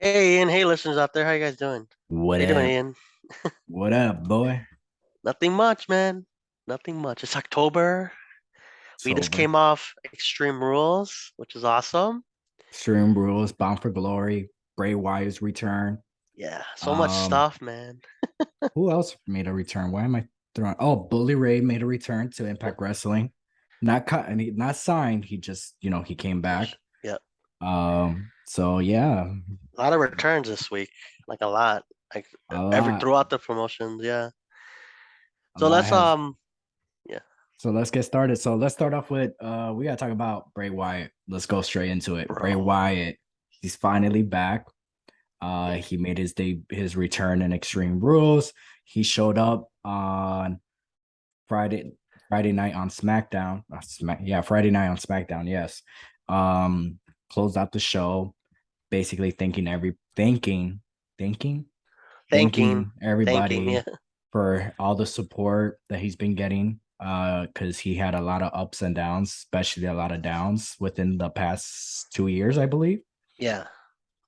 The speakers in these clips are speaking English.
Hey Ian, hey listeners out there, how you guys doing? What How you doing, up? Ian? What up, boy? Nothing much, man. Nothing much. It's October. It's We just over. came off Extreme Rules, which is awesome. Stream Rules, Bound for Glory, Bray Wyatt's return. Yeah, so much Um, stuff, man. who else made a return? Why am I throwing? Oh, Bully Ray made a return to Yeah, Impact Wrestling. Not cut, not signed. He just, he came back. yeah. So yeah, A lot of returns this week, like a lot, like a every lot, throughout the promotions. Yeah. a So lot let's has. yeah, So let's get started. So let's start off with we gotta talk about Bray Wyatt. Let's go straight into it. Bray bro. Wyatt, he's finally back. Yeah, He made his return in Extreme Rules. He showed up on Friday Friday night on SmackDown. Friday night on SmackDown. Yes. Closed out the show, basically thanking thanking, thanking thanking. Yeah, everybody for all the support that he's been getting. Because he had a lot of ups and downs, especially a lot of downs within the past 2 years, I believe. yeah,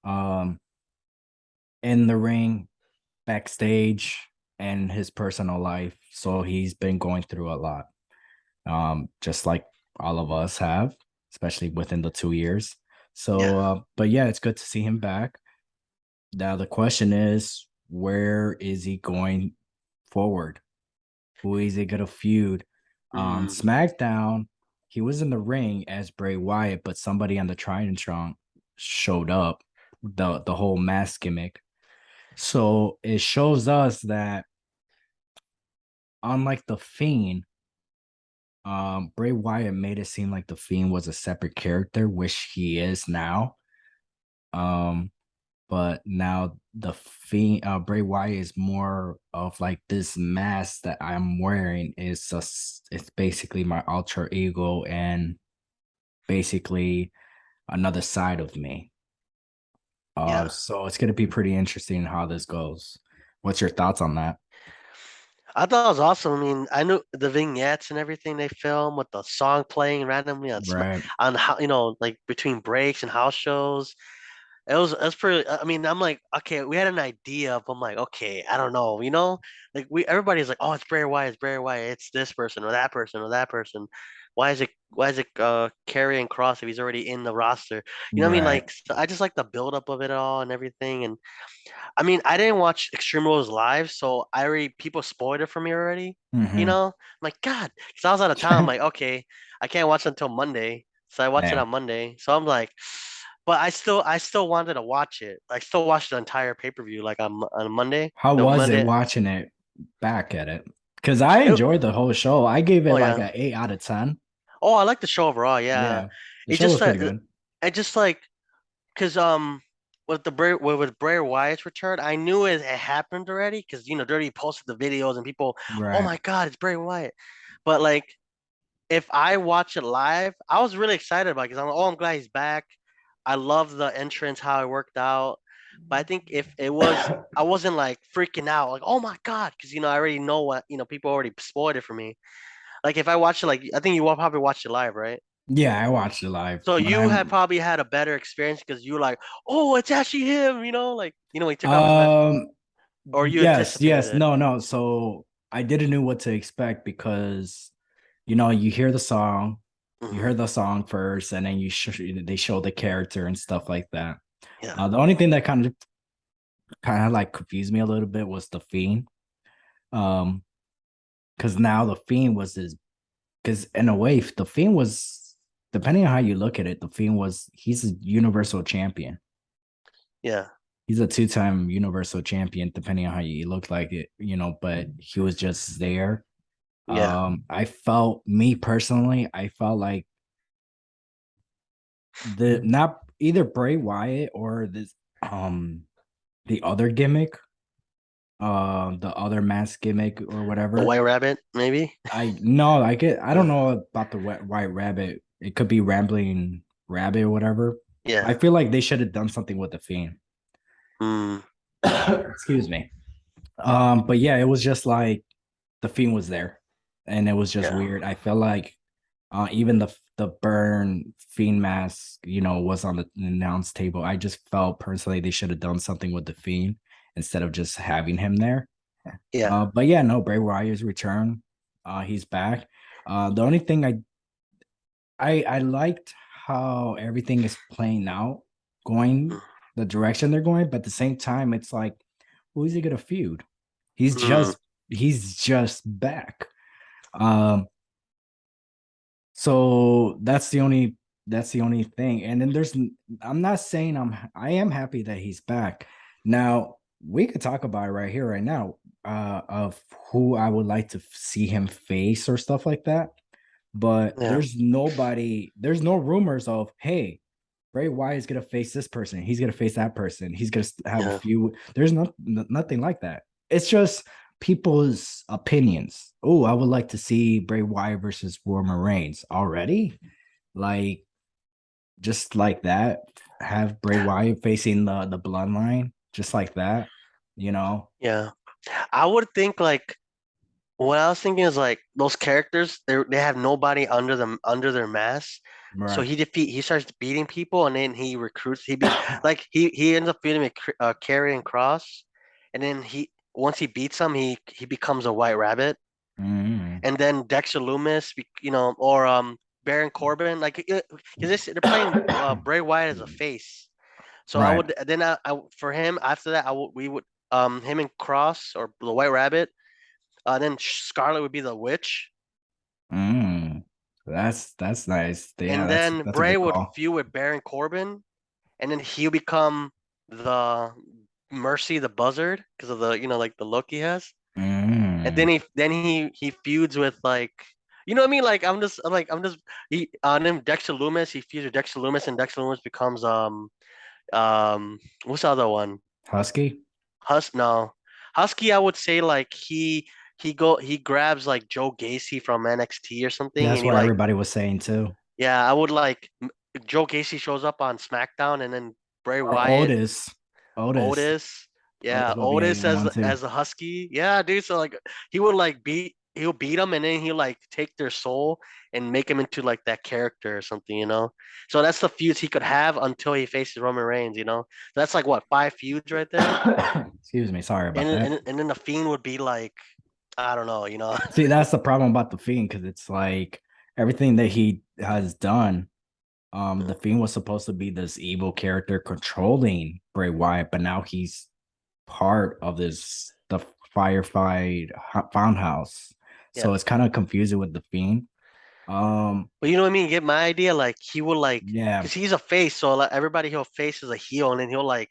Um, in the ring, backstage, and his personal life. So he's been going through a lot, just like all of us have, especially within the 2 years. yeah. But yeah, it's good to see him back. Now the question is, where is he going forward? Who is he gonna feud? On Mm, SmackDown, he was in the ring as Bray Wyatt, but somebody on the Tridentron showed up. The whole mask gimmick. So it shows us that unlike the Fiend, Bray Wyatt made it seem like the Fiend was a separate character, which he is now. Um, but now the Fiend, Bray Wyatt is more of like this mask that I'm wearing is just it's basically my alter ego and basically another side of me. yeah. So it's gonna be pretty interesting how this goes. What's your thoughts on that? I thought it was awesome. I mean, I knew the vignettes and everything they film with the song playing randomly Right. on how like between breaks and house shows. It was pretty. I mean, I'm like, okay, we had an idea, but I'm like, okay, I don't know, like everybody's like, oh, it's Bray Wyatt, it's Bray Wyatt, it's this person or that person or that person. Why is it Karrion Kross if he's already in the roster? You know what I mean? Right. Like, so I just like the buildup of it all and everything, and I mean, I didn't watch Extreme Rules live, so I already people spoiled it for me already. Mm-hmm. I'm like, God, because I was out of town. I'm like, okay, I can't watch it until Monday, so I watched it Yeah. on Monday. So I'm like, but I still wanted to watch it. I still watched the entire pay-per-view like on Monday. How No, was it Monday. watching it back at it? Because I It, enjoyed the whole show. I gave it oh like yeah. an 8 out of 10. Oh, I like the show overall. Yeah, Yeah. The it show just was pretty good. I just like because with Bray Wyatt's return, I knew it had happened already because they already posted the videos and people, oh Right. my God, it's Bray Wyatt. But like if I watch it live, I was really excited about it because I'm glad he's back. I love the entrance, how it worked out. But I think if it was, I wasn't like freaking out, like, oh my God, because I already know what, people already spoiled it for me. Like if I watched it, like, I think you will probably watch it live, right? Yeah, I watched it live. So When you had I'm probably had a better experience because you were like, oh, it's actually him, like, when he took off his mask, um or you yes, anticipated yes, it. no, no. So I didn't know what to expect because you hear the song, you Hmm. heard the song first, and then they show the character and stuff like that. Yeah, The only thing that kind of like confused me a little bit was the Fiend. Um, because now the Fiend was his because in a way the Fiend was, depending on how you look at it, he's a universal champion. yeah, He's a two-time universal champion, depending on how you look like it, but he was just there. yeah, I felt, me personally, I felt like the not either Bray Wyatt or this the other gimmick, the other mask gimmick or the whatever. White Rabbit, maybe. I don't know about the white rabbit. It could be rambling rabbit or whatever. I Yeah. feel like they should have done something with the Fiend. Mm, Excuse me. But yeah, it was just like the Fiend was there, and it was just yeah. weird. I felt like Even the burn fiend mask, was on the announce table. I just felt personally they should have done something with the fiend instead of just having him there. Yeah. But yeah, no, Bray Wyatts return. He's back. The only thing I liked how everything is playing out, going the direction they're going, but at the same time, it's like, who is he gonna feud? He's Mm, just he's just back. Um, so that's the only thing. And then I'm not saying I am happy that he's back. Now we could talk about it right here, right now, of who I would like to see him face or stuff like that. But yeah. there's no rumors of, hey, Bray Wyatt is gonna face this person, he's gonna face that person, he's gonna have a Yeah. few. There's nothing like that. It's just people's opinions. Oh, I would like to see Bray Wyatt versus Roman Reigns already. Like, just like that, have Bray Wyatt facing the bloodline, just like that, you know? Yeah. I would think like what I was thinking is like those characters, they have nobody under their mask. So Right. he starts beating people and then he recruits he be like he ends up beating Karrion Cross, and then he once he beats him he becomes a White Rabbit, Mm, and then Dexter Loomis, or Baron Corbin, like because they're playing Bray Wyatt as a face. So I right. would then for him after that I would we would him and Cross or the White Rabbit, then Scarlet would be the witch, Mm. That's nice. Yeah, and that's then that's a Bray good would call. feud with Baron Corbin, and then he'll become the Mercy the Buzzard because of the like the look he has, and Mm. then he feuds with like what I mean, like I'm just he on him Dexter Loomis, he feuds with Dexter Loomis, and Dexter Loomis becomes what's the other one? Husky? No, Husky. I would say like he grabs like Joe Gacy from NXT or something, That's and he what like everybody was saying too. yeah, I would like Joe Gacy shows up on SmackDown, and then Bray Or Wyatt, Otis. Otis. Otis, yeah, Otis will be Otis a one too. as the Husky, yeah, dude. So like he'll beat them, and then he'll like take their soul and make him into like that character or something. So that's the feuds he could have until he faces Roman Reigns. That's like what, 5 feuds right there, Excuse me, sorry and about then- that. and, and then the Fiend would be like I don't know. See, that's the problem about the Fiend, because it's like everything that he has done. The Fiend was supposed to be this evil character controlling Bray Wyatt, but now he's part of the firefight found house. Yeah. So it's kind of confusing with the Fiend. Um, But you know what I mean? Get my idea? Like he will yeah, because he's a face, so like everybody he'll face is a heel, and then he'll like,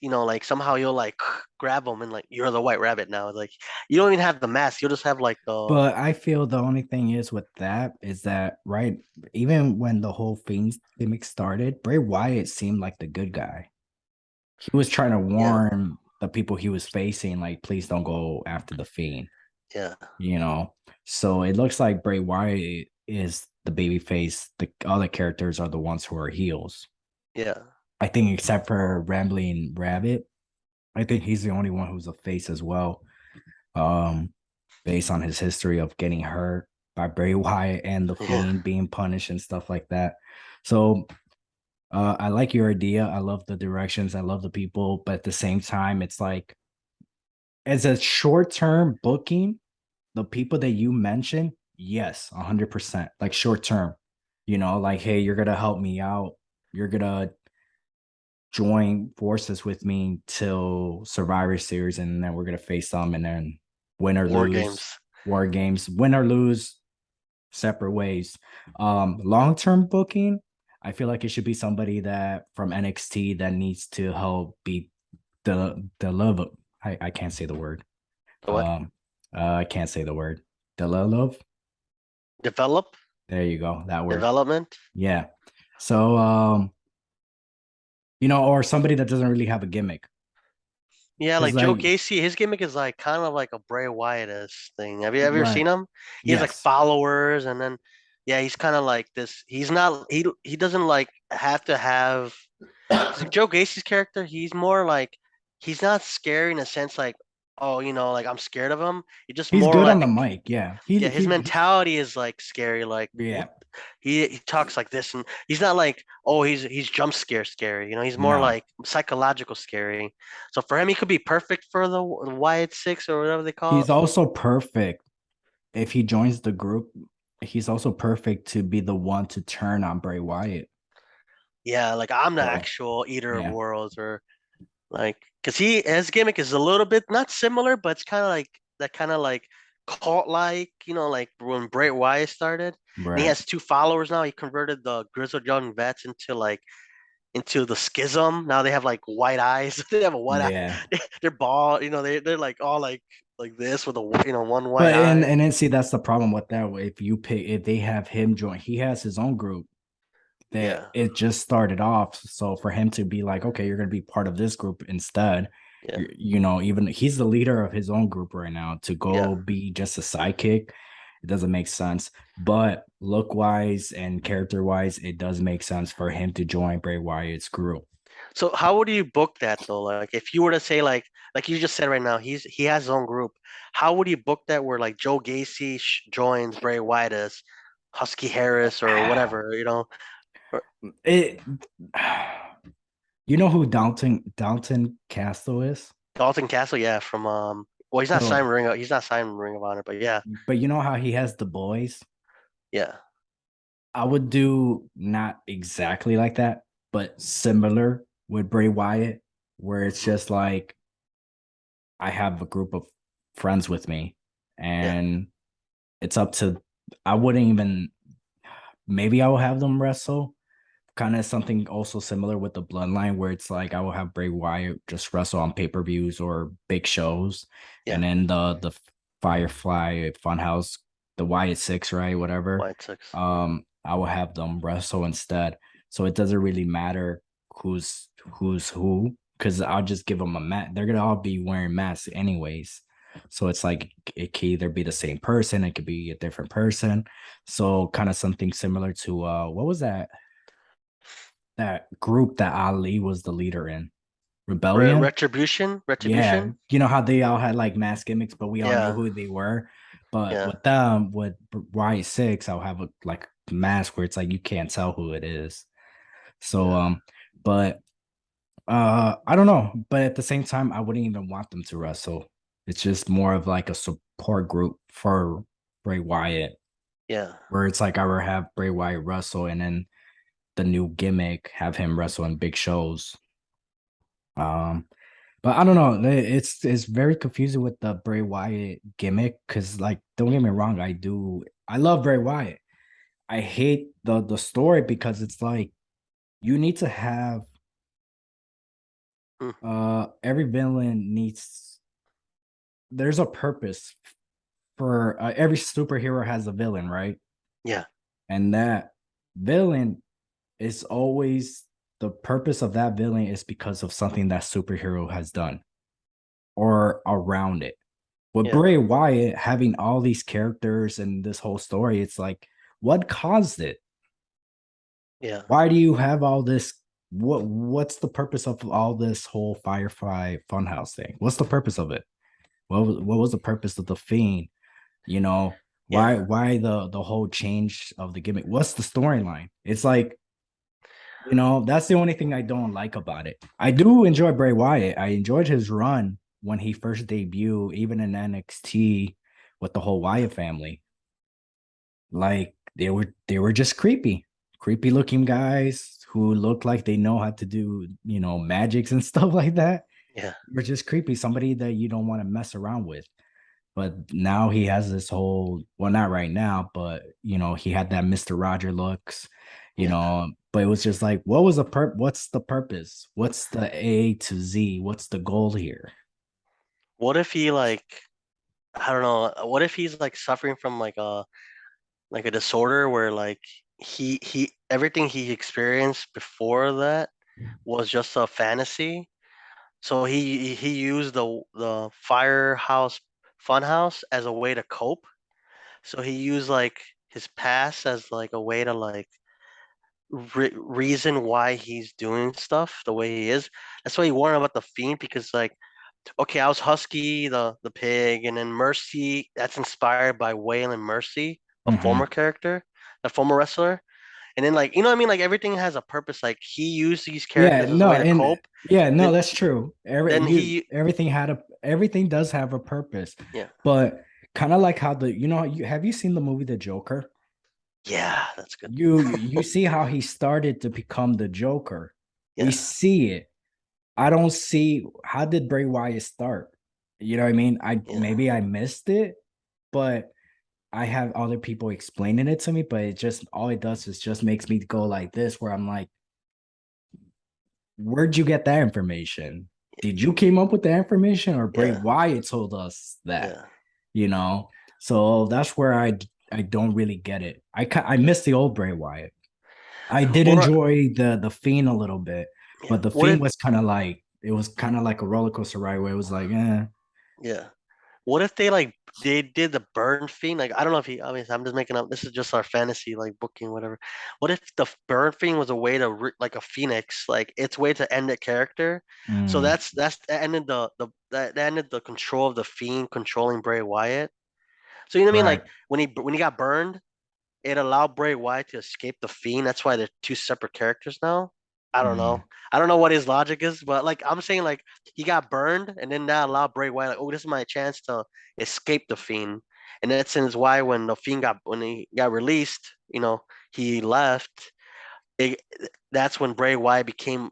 like somehow you'll like grab him and like you're the White Rabbit now. It's like you don't even have the mask. You'll just have like the but I feel the only thing is with that is that, right, even when the whole Fiend gimmick started, Bray Wyatt seemed like the good guy. He was trying to yeah, warn the people he was facing, like, please don't go after the Fiend, yeah, you know. So it looks like Bray Wyatt is the baby face. The other characters are the ones who are heels. yeah, I think except for Rambling Rabbit, I think he's the only one who's a face as well. Um, Based on his history of getting hurt by Bray Wyatt and the yeah, Fiend being punished and stuff like that. So I like your idea. I love the directions. I love the people, but at the same time, it's like, as a short-term booking, the people that you mentioned, yes, 100%. Like short term, like, hey, you're gonna help me out. You're gonna join forces with me till Survivor Series, and then we're gonna face them, and then win or War lose, Games. War Games, win or lose, separate ways. Long-term booking, I feel like it should be somebody that from NXT that needs to help beat the love. I can't say the word. The what? Um, I can't say the word. The love. Develop, There you go. That word. development. Yeah. So, or somebody that doesn't really have a gimmick. Yeah, Because, like Joe like, Gacy, his gimmick is like kind of like a Bray Wyatt-ish thing. Have you ever right. seen him? He has like Yes. followers, and then yeah, he's kind of like this. He's not he doesn't like have to have because Joe Gacy's character, he's more like he's not scary in a sense like oh, like I'm scared of him. He's just He's more good like, on the mic. Yeah. yeah, his mentality is like scary. Like Yeah. what he talks like this, and he's not like, oh, he's jump scary. He's more No. like psychological scary. So for him, he could be perfect for the Wyatt Six or whatever they call He's it. also perfect if he joins the group. He's also perfect to be the one to turn on Bray Wyatt. Yeah, like I'm the So actual eater of yeah, worlds, or like, cause his gimmick is a little bit not similar, but it's kind of like that kind of like cult like, like when Bray Wyatt started. And he right. has two followers now. He converted the grizzled young vets into the schism. Now they have like white eyes. They have a white Yeah. eye. They're bald. They're like all like this with a one white But eye. and then see that's the problem with that. If you pick if they have him join, he has his own group that Yeah, it just started off. So for him to be like, okay, you're gonna be part of this group instead, yeah, even he's the leader of his own group right now. To yeah. go be just a sidekick, it doesn't make sense. But look wise and character wise, it does make sense for him to join Bray Wyatt's group. So how would you book that though? Like if you were to say like you just said right now, he has his own group. How would you book that where like Joe Gacy joins Bray Wyatt as Husky Harris or whatever? Or It you know who Dalton Castle is? Dalton Castle, yeah, from well So he's not signed Ring of Honor, but yeah, but you know how he has the boys? yeah, I would do not exactly like that, but similar with Bray Wyatt, where it's mhm, just like I have a group of friends with me, yeah, and it's up to I wouldn't even maybe I will have them wrestle. Kind of something also similar with the bloodline where it's like I will have Bray Wyatt just wrestle on pay-per-views or big shows. yeah, And then the Firefly Funhouse, the Wyatt Six, right? Whatever. Wyatt Six, I will have them wrestle instead. So it doesn't really matter who's who, because I'll just give them a mat. They're gonna all be wearing masks anyways. So it's like it can either be the same person, it could be a different person. So kind of something similar to what was that group that Ali was the leader in? Rebellion? Yeah. Retribution, You know how they all had like mask gimmicks, but we all knew yeah, who they were. But yeah, with them, with Riot Six, I'll have a like mask where it's like you can't tell who it is. So yeah, but I don't know. But at the same time, I wouldn't even want them to wrestle. It's just more of like a support group for Bray Wyatt, yeah, where it's like I would have Bray Wyatt wrestle and then the new gimmick, have him wrestle in big shows. Um, but I don't know. It's very confusing with the Bray Wyatt gimmick because, like, don't get me wrong, I love Bray Wyatt. I hate the story because it's like you need to have mm, every villain needs there's a purpose for every superhero has a villain, right? yeah, And that villain is always the purpose of that villain is because of something that superhero has done or around it. With yeah, Bray Wyatt having all these characters and this whole story, it's like, what caused it? yeah, Why do you have all this? What's the purpose of all this whole Firefly Funhouse thing? What's the purpose of it? What was the purpose of the Fiend? You know, yeah, why the whole change of the gimmick? What's the storyline? It's like, that's the only thing I don't like about it. I do enjoy Bray Wyatt. I enjoyed his run when he first debuted, even in NXT with the whole Wyatt family. Like they were just creepy looking guys who look like they know how to do, magics and stuff like that. yeah, They're just creepy, somebody that you don't want to mess around with. But now he has this whole, well, not right now, but he had that Mr. Roger looks, yeah. but it was just like, what's the purpose? What's the A to Z? What's the goal here? What if he like I don't know. What if he's like suffering from like a disorder where like he everything he experienced before that was just a fantasy. So he used the firehouse funhouse as a way to cope. So he used like his past as like a way to like reason why he's doing stuff the way he is. That's why he warned about the fiend because like okay, I was Husky, the pig, and then Mercy. That's inspired by Waylon Mercy, a Hmm. former character, a former wrestler. And then like you know what I mean, like everything has a purpose. Like he used these Yeah, characters as a no, way to and cope. yeah, no, Then that's true. then he Everything does have a purpose, yeah but kind of like how you have you seen the movie The Joker? yeah that's good. You see how he started to become the Joker. We Yeah see it. I don't see how did Bray Wyatt start. You know what I mean? I yeah. maybe I missed it, but I have other people explaining it to me. But it just all it does is just makes me go like this, where I'm like, where'd you get that information? Did you came up with the information, or Bray Yeah, Wyatt told us that? yeah. You know, so that's where I don't really get it. I miss the old Bray Wyatt. I did Or enjoy the Fiend a little bit, yeah, but the what Fiend if was kind of like it was kind of like a roller coaster ride where it was like, yeah, what if they like they did the burn fiend? Like I don't know if he. I mean, I'm just making up. This is just our fantasy like booking whatever. What if the burn fiend was a way to like a phoenix, like its way to end a character? So mm, that ended that ended the control of the fiend controlling Bray Wyatt. So you know what I mean? right, Like when he got burned, it allowed Bray Wyatt to escape the Fiend. That's why they're two separate characters now. I don't know. mm, I don't know what his logic is, but like I'm saying, like he got burned, and then that allowed Bray Wyatt, like, oh, this is my chance to escape the Fiend. And that's why when the Fiend when he got released, he left. It, that's when Bray Wyatt became,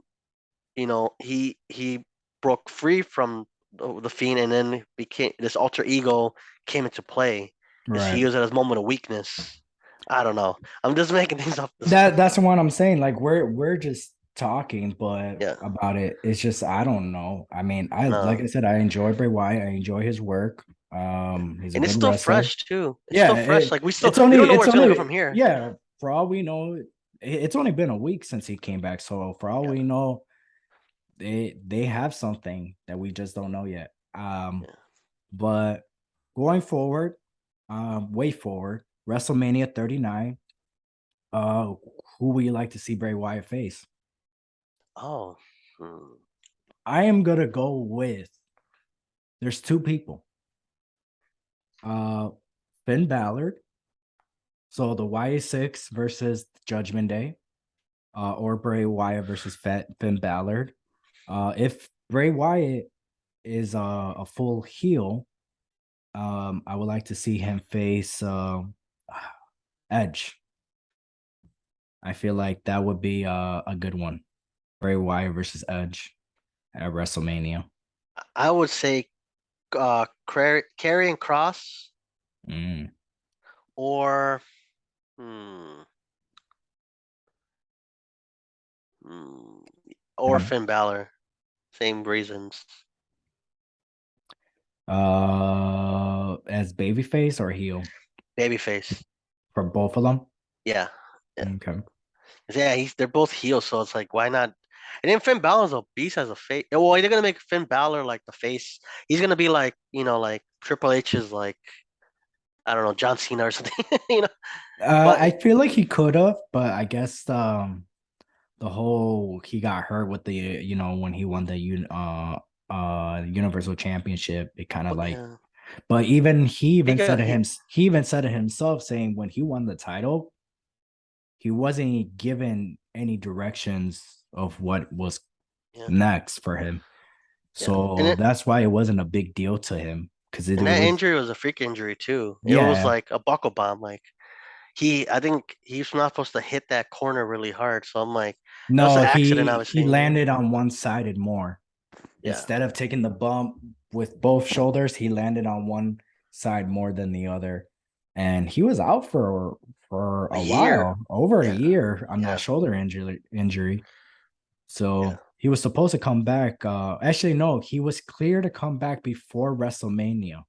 he broke free from the Fiend, and then became this alter ego came into play. Is he right. used it as a moment of weakness? I don't know. I'm just making things up. That's the one I'm saying. Like we're just talking, but Yeah, about it, it's just I don't know. I mean, I like no, I said, I enjoy Bray Wyatt. I enjoy his work. He's a and it's good still wrestler. fresh too. It's Yeah, still fresh. Like we don't know where it's it's gonna go only from here. yeah. For all we know, it's only been a week since he came back. So for all Yeah, we know, they have something that we just don't know yet. yeah. But going forward, way forward, WrestleMania 39. Uh, who would you like to see Bray Wyatt face? Oh, hmm. I am gonna go with. There's two people. Uh, Finn Balor. So the YA6 versus Judgment Day, or Bray Wyatt versus Finn Balor. If Bray Wyatt is a full heel, I would like to see him face Edge. I feel like that would be a good one. Bray Wyatt versus Edge at WrestleMania. I would say Karrion Cross Mm, or hmm, hmm, or kind Finn Balor. Same reasons. as babyface or heel Babyface. for both of them. Yeah, yeah, Okay. yeah. They're both heels, so it's like why not? And then Finn Balor's a beast as a face. Well, they're gonna make Finn Balor like the face. He's gonna be like like Triple H's like I don't know John Cena or something. you know. I But feel like he could have, but I guess the whole he got hurt with the when he won the Universal Championship. It kind of like, yeah, but even he got he even said it himself, saying when he won the title, he wasn't given any directions of what was yeah, next for him. yeah. So that's why it wasn't a big deal to him because it And that was injury was a freak injury too. It was yeah. like a buckle bomb. Like I think he's not supposed to hit that corner really hard. So I'm like, it was No, an accident, he obviously. landed on one sided more. Yeah, Instead of taking the bump with both shoulders, he landed on one side more than the other. And he was out for a a year. while, over a Yeah, year on that yeah, shoulder injury. yeah. So he was supposed to come back. Actually, no, he was clear to come back before WrestleMania.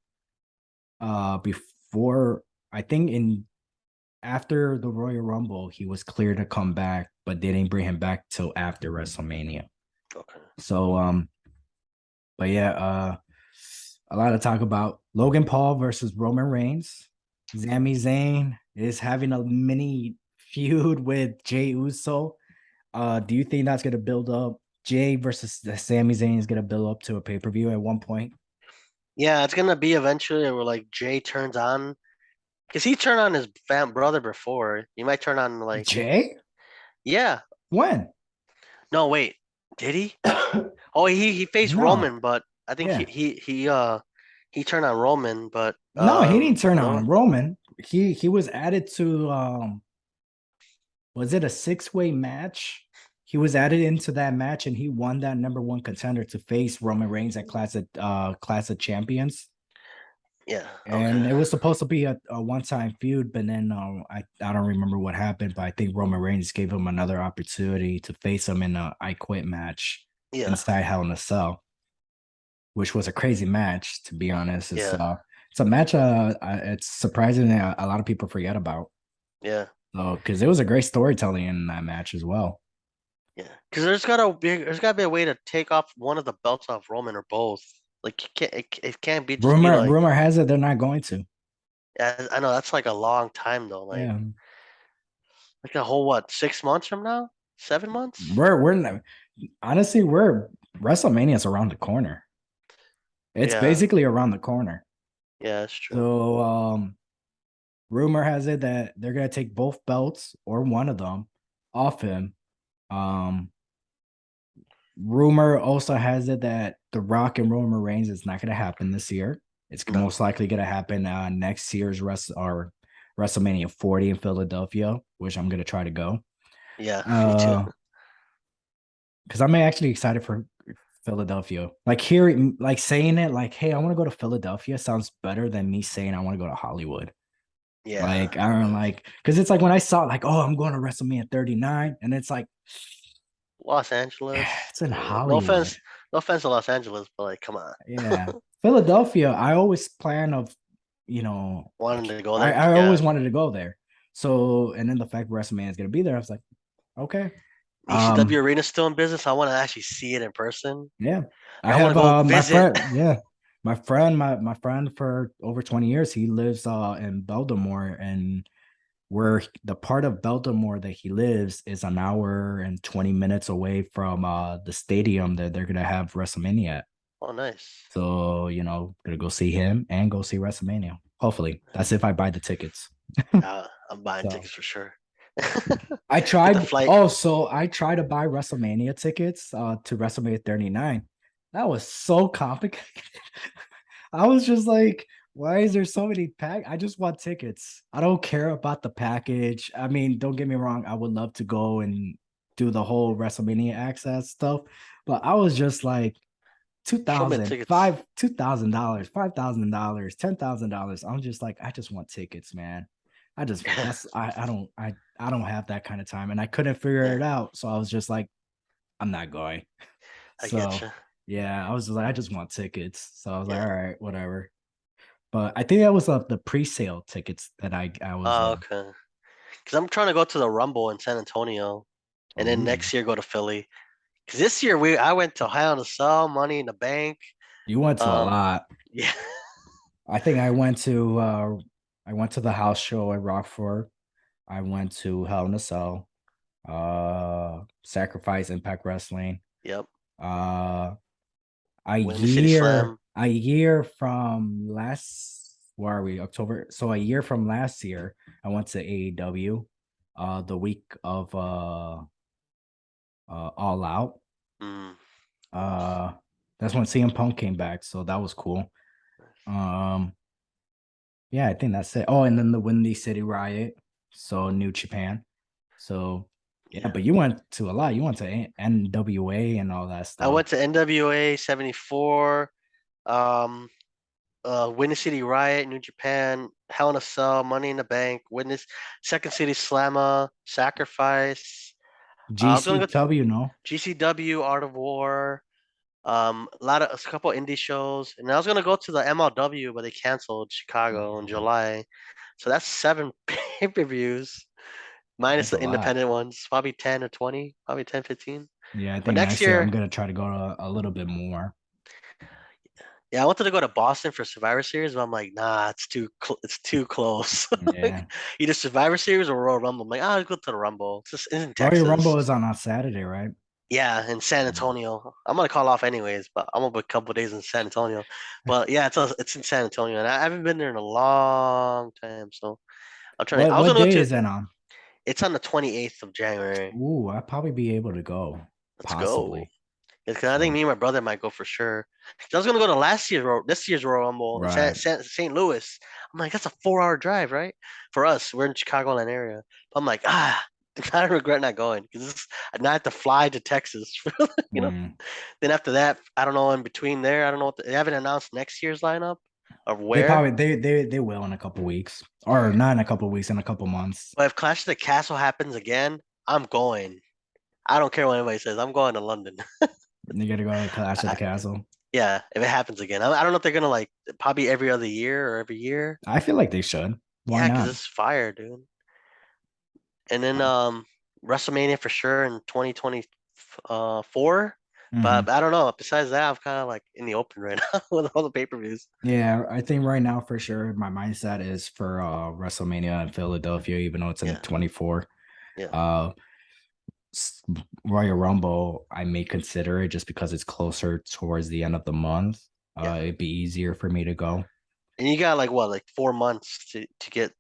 Before I think in after the Royal Rumble, he was clear to come back, but they didn't bring him back till after WrestleMania. Okay. So but yeah, a lot of talk about Logan Paul versus Roman Reigns. Sami Zayn is having a mini feud with Jey Uso. Do you think that's gonna build up Jay versus the Sami Zayn is gonna build up to a pay-per-view at one point. Yeah, it's gonna be eventually where like Jay turns on because he turned on his fam brother before. He might turn on like Jay? yeah. When? No, wait. Did he? Oh, he faced No. Roman, but I think Yeah. he turned on Roman, but No, he didn't turn on no. Roman. He was added to was it a six-way match? He was added into that match and he won that number one contender to face Roman Reigns at Class of Champions. Yeah, And okay. it was supposed to be a one-time feud, but then I don't remember what happened, but I think Roman Reigns gave him another opportunity to face him in a I Quit match Yeah, inside Hell in a Cell, which was a crazy match, to be honest. yeah, It's a match it's surprising that a lot of people forget about. yeah, So because it was a great storytelling in that match as well. yeah. Because there's gotta be a way to take off one of the belts off Roman or both. Like you can't it can't be just be like Rumor has it they're not going to. yeah, I know that's like a long time though. Yeah. Like a whole what 6 months from now, 7 months. We're not, honestly, we're WrestleMania's around the corner. It's Yeah, basically around the corner. yeah, that's true. So rumor has it that they're gonna take both belts or one of them off him. Um Rumor also has it that The Rock and Roman Reigns is not gonna happen this year. It's No, most likely gonna happen next year's WrestleMania 40 in Philadelphia, which I'm gonna try to go. yeah, me too. Uh because I'm actually excited for Philadelphia. Like hearing like saying it like, hey, I want to go to Philadelphia sounds better than me saying I want to go to Hollywood. Yeah, Like, I don't like, because it's like when I saw like, oh, I'm going to WrestleMania 39, and it's like, Los Angeles. it's in No Hollywood. offense, no offense to Los Angeles, but like, come on, Yeah. Philadelphia, I always plan of, you know, wanting like to go there. I Yeah, always wanted to go there. So, and then the fact WrestleMania is gonna be there, I was like, okay. ECW Arena still in business. I want to actually see it in person. Yeah. I I want have to go my visit. friend, yeah. My friend for over 20 years, he lives in Baltimore, and where the part of Baltimore that he lives is an hour and 20 minutes away from the stadium that they're gonna have WrestleMania at. Oh, nice. So, gonna go see him and go see WrestleMania. Hopefully. That's if I buy the tickets. I'm buying So tickets for sure. I Get the tried flight. oh, so I tried to buy WrestleMania tickets to WrestleMania 39. That was so complicated. I was just like, why is there so many I just want tickets. I don't care about the package. I mean, don't get me wrong, I would love to go and do the whole WrestleMania access stuff, but I was just like two So many thousand tickets. five $2,000 $5,000 $10,000. I'm just like, I just want tickets, man. I don't have that kind of time, and I couldn't figure Yeah, it out, so I was just like, I'm not going. I get So you. yeah, I was just like, I just want tickets. So I was like, Yeah. all right, whatever. But I think that was the pre-sale tickets that I was Oh, okay. Because I'm trying to go to the Rumble in San Antonio, and then ooh, next year go to Philly. Because this year I went to Hell in a Cell, Money in the Bank. you went to a Um, lot. yeah, I think I went to the house show at Rockford. I went to Hell in a Cell, Sacrifice Impact Wrestling. yep. Uh Windy City Slam. a year from last where are we? October. So a year from last year, I went to AEW the week of All Out. Mm. Uh that's when CM Punk came back, so that was cool. Um yeah, I think that's it. Oh, and then the Windy City Riot, so New Japan. So yeah, Yeah. but you went to a lot. You went to NWA and all that I stuff. went to NWA 74, um, Windy City Riot, New Japan, Hell in a Cell, Money in the Bank, Witness, Second City Slammer, Sacrifice. I was gonna go to GCW, no? GCW, Art of War, a couple indie shows, and I was gonna go to the MLW, but they canceled Chicago in July. So that's seven pay-per-views minus That's a the lot. independent ones, probably 10 or 20, probably 10, 15. Yeah, I But think next next year I'm year, gonna try to go to a little bit more. yeah, I wanted to go to Boston for Survivor Series, but I'm like, nah, it's too close. Like, Yeah. either Survivor Series or Royal Rumble. I'm like, I'll go to the Rumble. It's just it's in Royal Texas. Rumble is on Saturday, right? Yeah, in San Antonio. I'm gonna call off anyways, but I'm gonna be a couple days in San Antonio. But yeah, it's in San Antonio, and I haven't been there in a long time. So I'm trying to. I was What gonna go day to. is that on? It's on the 28th of January. Ooh, I'll probably be able to go. Let's go. Possibly. Because I think So me and my brother might go for sure. 'Cause I was gonna go to this year's Royal Rumble in right. St. Louis. I'm like, that's a 4 hour drive, right? For us, we're in Chicagoland area. But I'm like, I regret not going because I have to fly to Texas, you know. Mm. Then after that, I don't know. In between there, I don't know what they haven't announced next year's lineup of They where. probably they will in a couple weeks. Or not in a couple weeks, in a couple months. But if Clash of the Castle happens again, I'm going. I don't care what anybody says. I'm going to London. You gotta go to Clash of the I, Castle. yeah, if it happens again, I don't know if they're gonna like probably every other year or every year. I feel like they should. Why Yeah, because not? it's fire, dude. And then WrestleMania for sure in 2024. Hmm. But I don't know. Besides that, I'm kind of like in the open right now with all the pay-per-views. Yeah, I think right now for sure my mindset is for WrestleMania in Philadelphia, even though it's in Yeah, 24. yeah, Uh s- Royal Rumble, I may consider it just because it's closer towards the end of the month. yeah. It'd be easier for me to go. And you got like what, like 4 months to get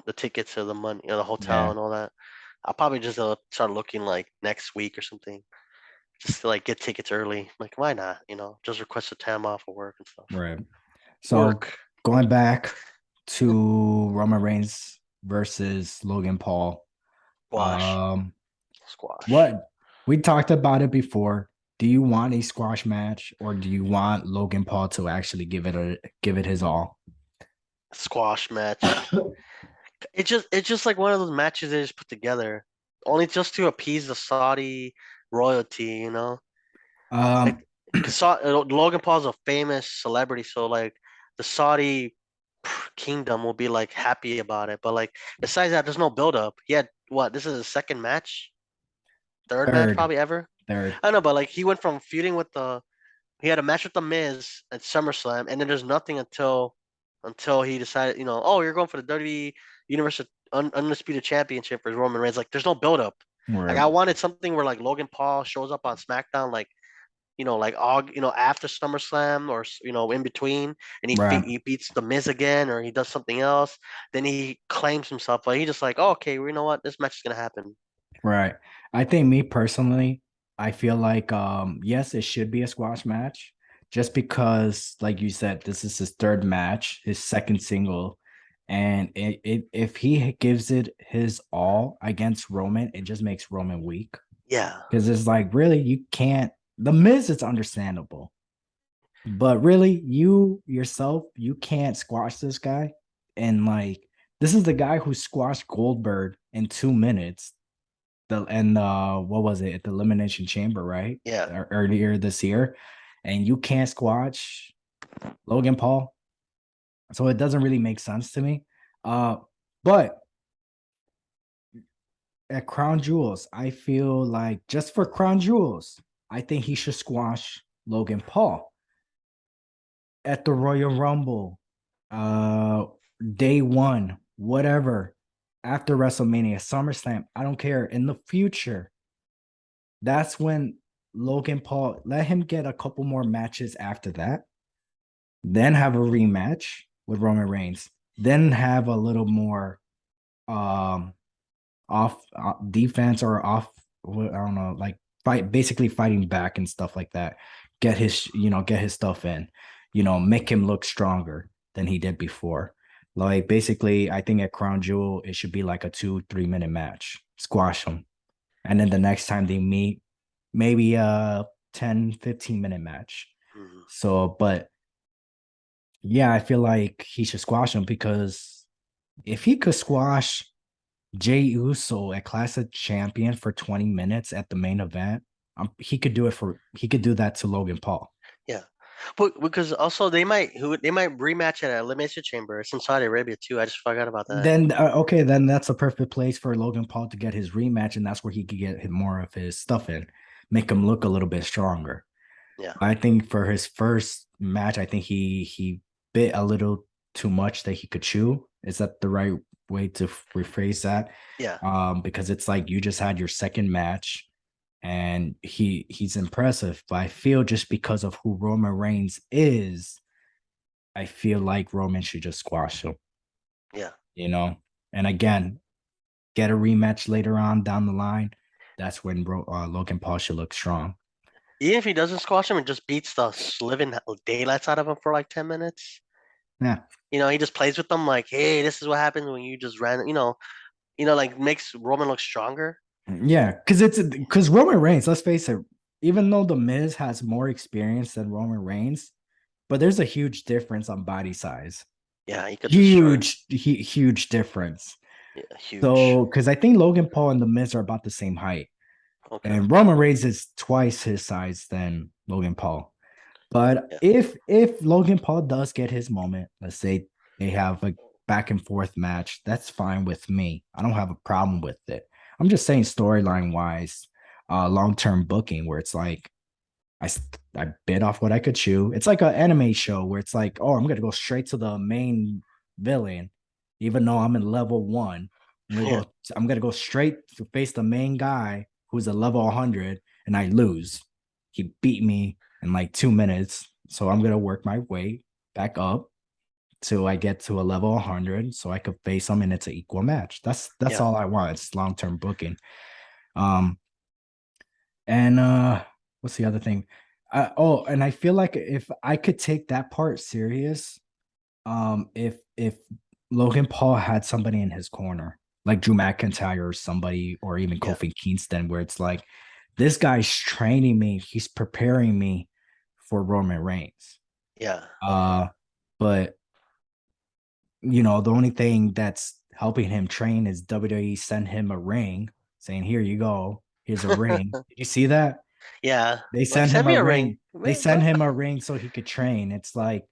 the tickets to the money, the hotel Yeah, and all that. I'll probably just start looking like next week or something, just to like get tickets early. Like, why not? Just request a time off of work and stuff. right. So Work, going back to Roman Reigns versus Logan Paul. squash, Um, squash, what we talked about it before. Do you want a squash match or do you want Logan Paul to actually give it his all? squash match. It's just like one of those matches they just put together, only just to appease the Saudi royalty. Um, Like, cause Logan Paul's a famous celebrity, so like the Saudi kingdom will be like happy about it. But like besides that, there's no build up. He had what? This is his second match, third match third, probably ever. third, I don't know, but like he went from feuding with the he had a match with the Miz at SummerSlam, and then there's nothing until he decided, oh, you're going for the WWE Universal Undisputed Championship for Roman Reigns. Like, there's no build up. Like, right, I wanted something where like Logan Paul shows up on SmackDown, like like after SummerSlam or in between, and right, he beats the Miz again, or he does something else. Then he claims himself, but he just like, oh, okay, well, you know what, this match is gonna happen. right. I think me personally, I feel like yes, it should be a squash match just because, like you said, this is his third match, his second single. And if he gives it his all against Roman, it just makes Roman weak. Yeah, Because it's like, really, you can't. The Miz is understandable, but really, you yourself, you can't squash this guy. And like, this is the guy who squashed Goldberg in 2 minutes. What was it at the Elimination Chamber, right? yeah. Earlier this year, and you can't squash Logan Paul, so it doesn't really make sense to me. But at Crown Jewels, I feel like just for Crown Jewels, I think he should squash Logan Paul at the Royal Rumble, uh, day one, whatever, after WrestleMania, SummerSlam. I don't care. In the future, that's when Logan Paul let him get a couple more matches after that, then have a rematch with Roman Reigns, then have a little more um off defense or off, I don't know, like basically fighting back and stuff like that. Get his stuff in, make him look stronger than he did before. Like basically, I think at Crown Jewel, it should be like a 2-3 minute match, squash him. And then the next time they meet, maybe a 10-15 minute match. Mhm. So, but yeah, I feel like he should squash him because if he could squash Jey Uso at Clash of Champion for 20 minutes at the main event, he could do that to Logan Paul. Yeah, but because also they might rematch at Elimination Chamber. It's in Saudi Arabia too. I just forgot about that. Then okay, then that's a perfect place for Logan Paul to get his rematch, and that's where he could get more of his stuff in, make him look a little bit stronger. Yeah, I think for his first match, I think he bit a little too much that he could chew. Is that the right way to rephrase that? yeah, Because it's like you just had your second match. and he's impressive. But I feel just because of who Roman Reigns is, I feel like Roman should just squash him. Yeah. You know, and again, get a rematch later on down the line. That's when Logan Paul should look strong. Even if he doesn't squash him and just beats the living daylights out of him for like 10 minutes, Yeah, he just plays with them like, hey, this is what happens when you just ran, like makes Roman look stronger. yeah, because Roman Reigns. Let's face it. Even though the Miz has more experience than Roman Reigns, but there's a huge difference on body size. Yeah, he could destroy him. Huge difference. Yeah, huge. So, because I think Logan Paul and the Miz are about the same height, Okay. and Roman Reigns is twice his size than Logan Paul. But Yeah. if Logan Paul does get his moment, let's say they have a back and forth match, that's fine with me. I don't have a problem with it. I'm just saying storyline wise, long term booking where it's like I bit off what I could chew. It's like an anime show where it's like, oh, I'm gonna go straight to the main villain, even though I'm in level one. I'm gonna Yeah. go. I'm gonna go straight to face the main guy who's a level 100, and I lose. He beat me in like 2 minutes, so I'm gonna work my way back up till I get to a level 100, so I could face him, and it's an equal match. That's Yeah. all I want. It's long term booking. Um, and what's the other thing? And I feel like if I could take that part serious, if Logan Paul had somebody in his corner, like Drew McIntyre or somebody, or even Yeah. Kofi Kingston, where it's like, this guy's training me, he's preparing me for Roman Reigns. Yeah. Okay. Uh, but the only thing that's helping him train is WWE send him a ring, saying, "Here you go, here's a ring." Did you see that? Yeah. They Like send send him me a a ring. ring. They Man, send what? him a ring so he could train. It's like,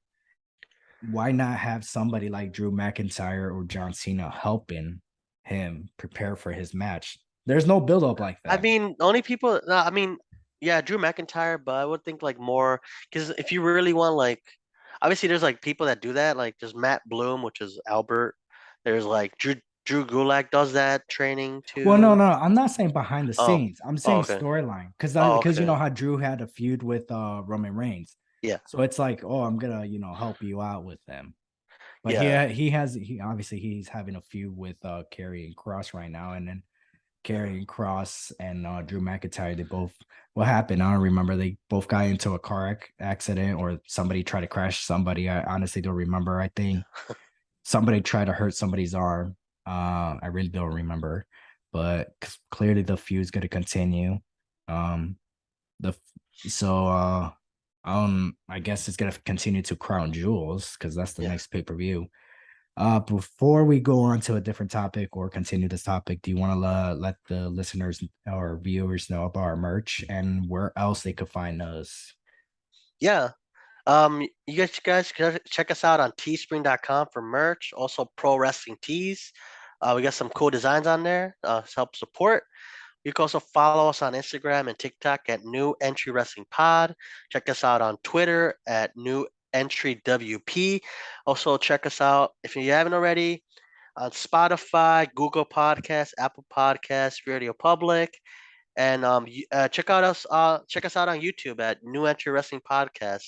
why not have somebody like Drew McIntyre or John Cena helping him prepare for his match? There's no build up like I that. mean, the only people. No, I mean, yeah, Drew McIntyre, but I would think like more because if you really want like, obviously there's like people that do that. Like there's Matt Bloom, which is Albert. There's like Drew Gulak does that training Well, no, too. no, I'm not saying behind the Oh. scenes. I'm Oh, saying okay. storyline because Oh, because you know okay. how Drew had a feud with Roman Reigns, Yeah. so it's like, oh, I'm gonna help you out with them. But Yeah. he obviously he's having a feud with Karrion Kross right now, and then Karrion Kross and Drew McIntyre, they both, what happened? I don't remember. They both got into a car accident, or somebody tried to crash somebody. I honestly don't remember. I think somebody tried to hurt somebody's arm. I really don't remember, but clearly the feud's going to continue. Um, the so I guess it's gonna continue to Crown Jewels because that's the Yeah. next pay-per-view. Before we go on to a different topic or continue this topic, do you want to let the listeners or viewers know about our merch and where else they could find us? Yeah. You guys can check us out on teespring.com for merch. Also, Pro Wrestling Tees. We got some cool designs on there to help support. You can also follow us on Instagram and TikTok at New Entry Wrestling Pod. Check us out on Twitter at New Entry WP. Also, check us out if you haven't already on Spotify, Google Podcasts, Apple Podcasts, Radio Public, and check us out on YouTube at New Entry Wrestling Podcast.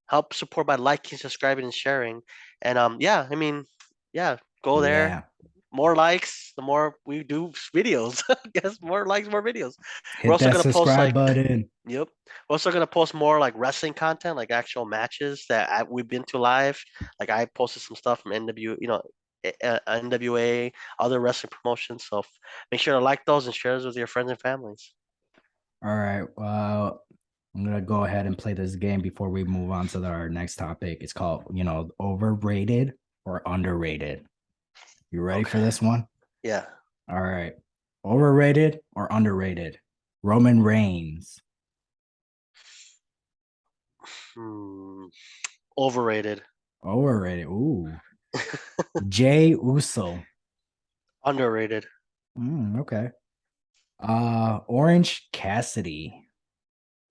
Help support by liking, subscribing, and sharing. And yeah, I mean, yeah, go there. Yeah, More likes, the more we do videos. I guess more likes, more videos. We're hit also that gonna post subscribe like, button. yep. We're also gonna post more like wrestling content, like actual matches that we've been to live. Like I posted some stuff from NW, NWA, other wrestling promotions. So make sure to like those and share those with your friends and families. All right. Well, I'm gonna go ahead and play this game before we move on to our next topic. It's called, overrated or underrated. You ready Okay. for this one? Yeah. All right. Overrated or underrated? Roman Reigns. Hmm. Overrated. Overrated. Ooh. Jay Uso. Underrated. Okay. Orange Cassidy.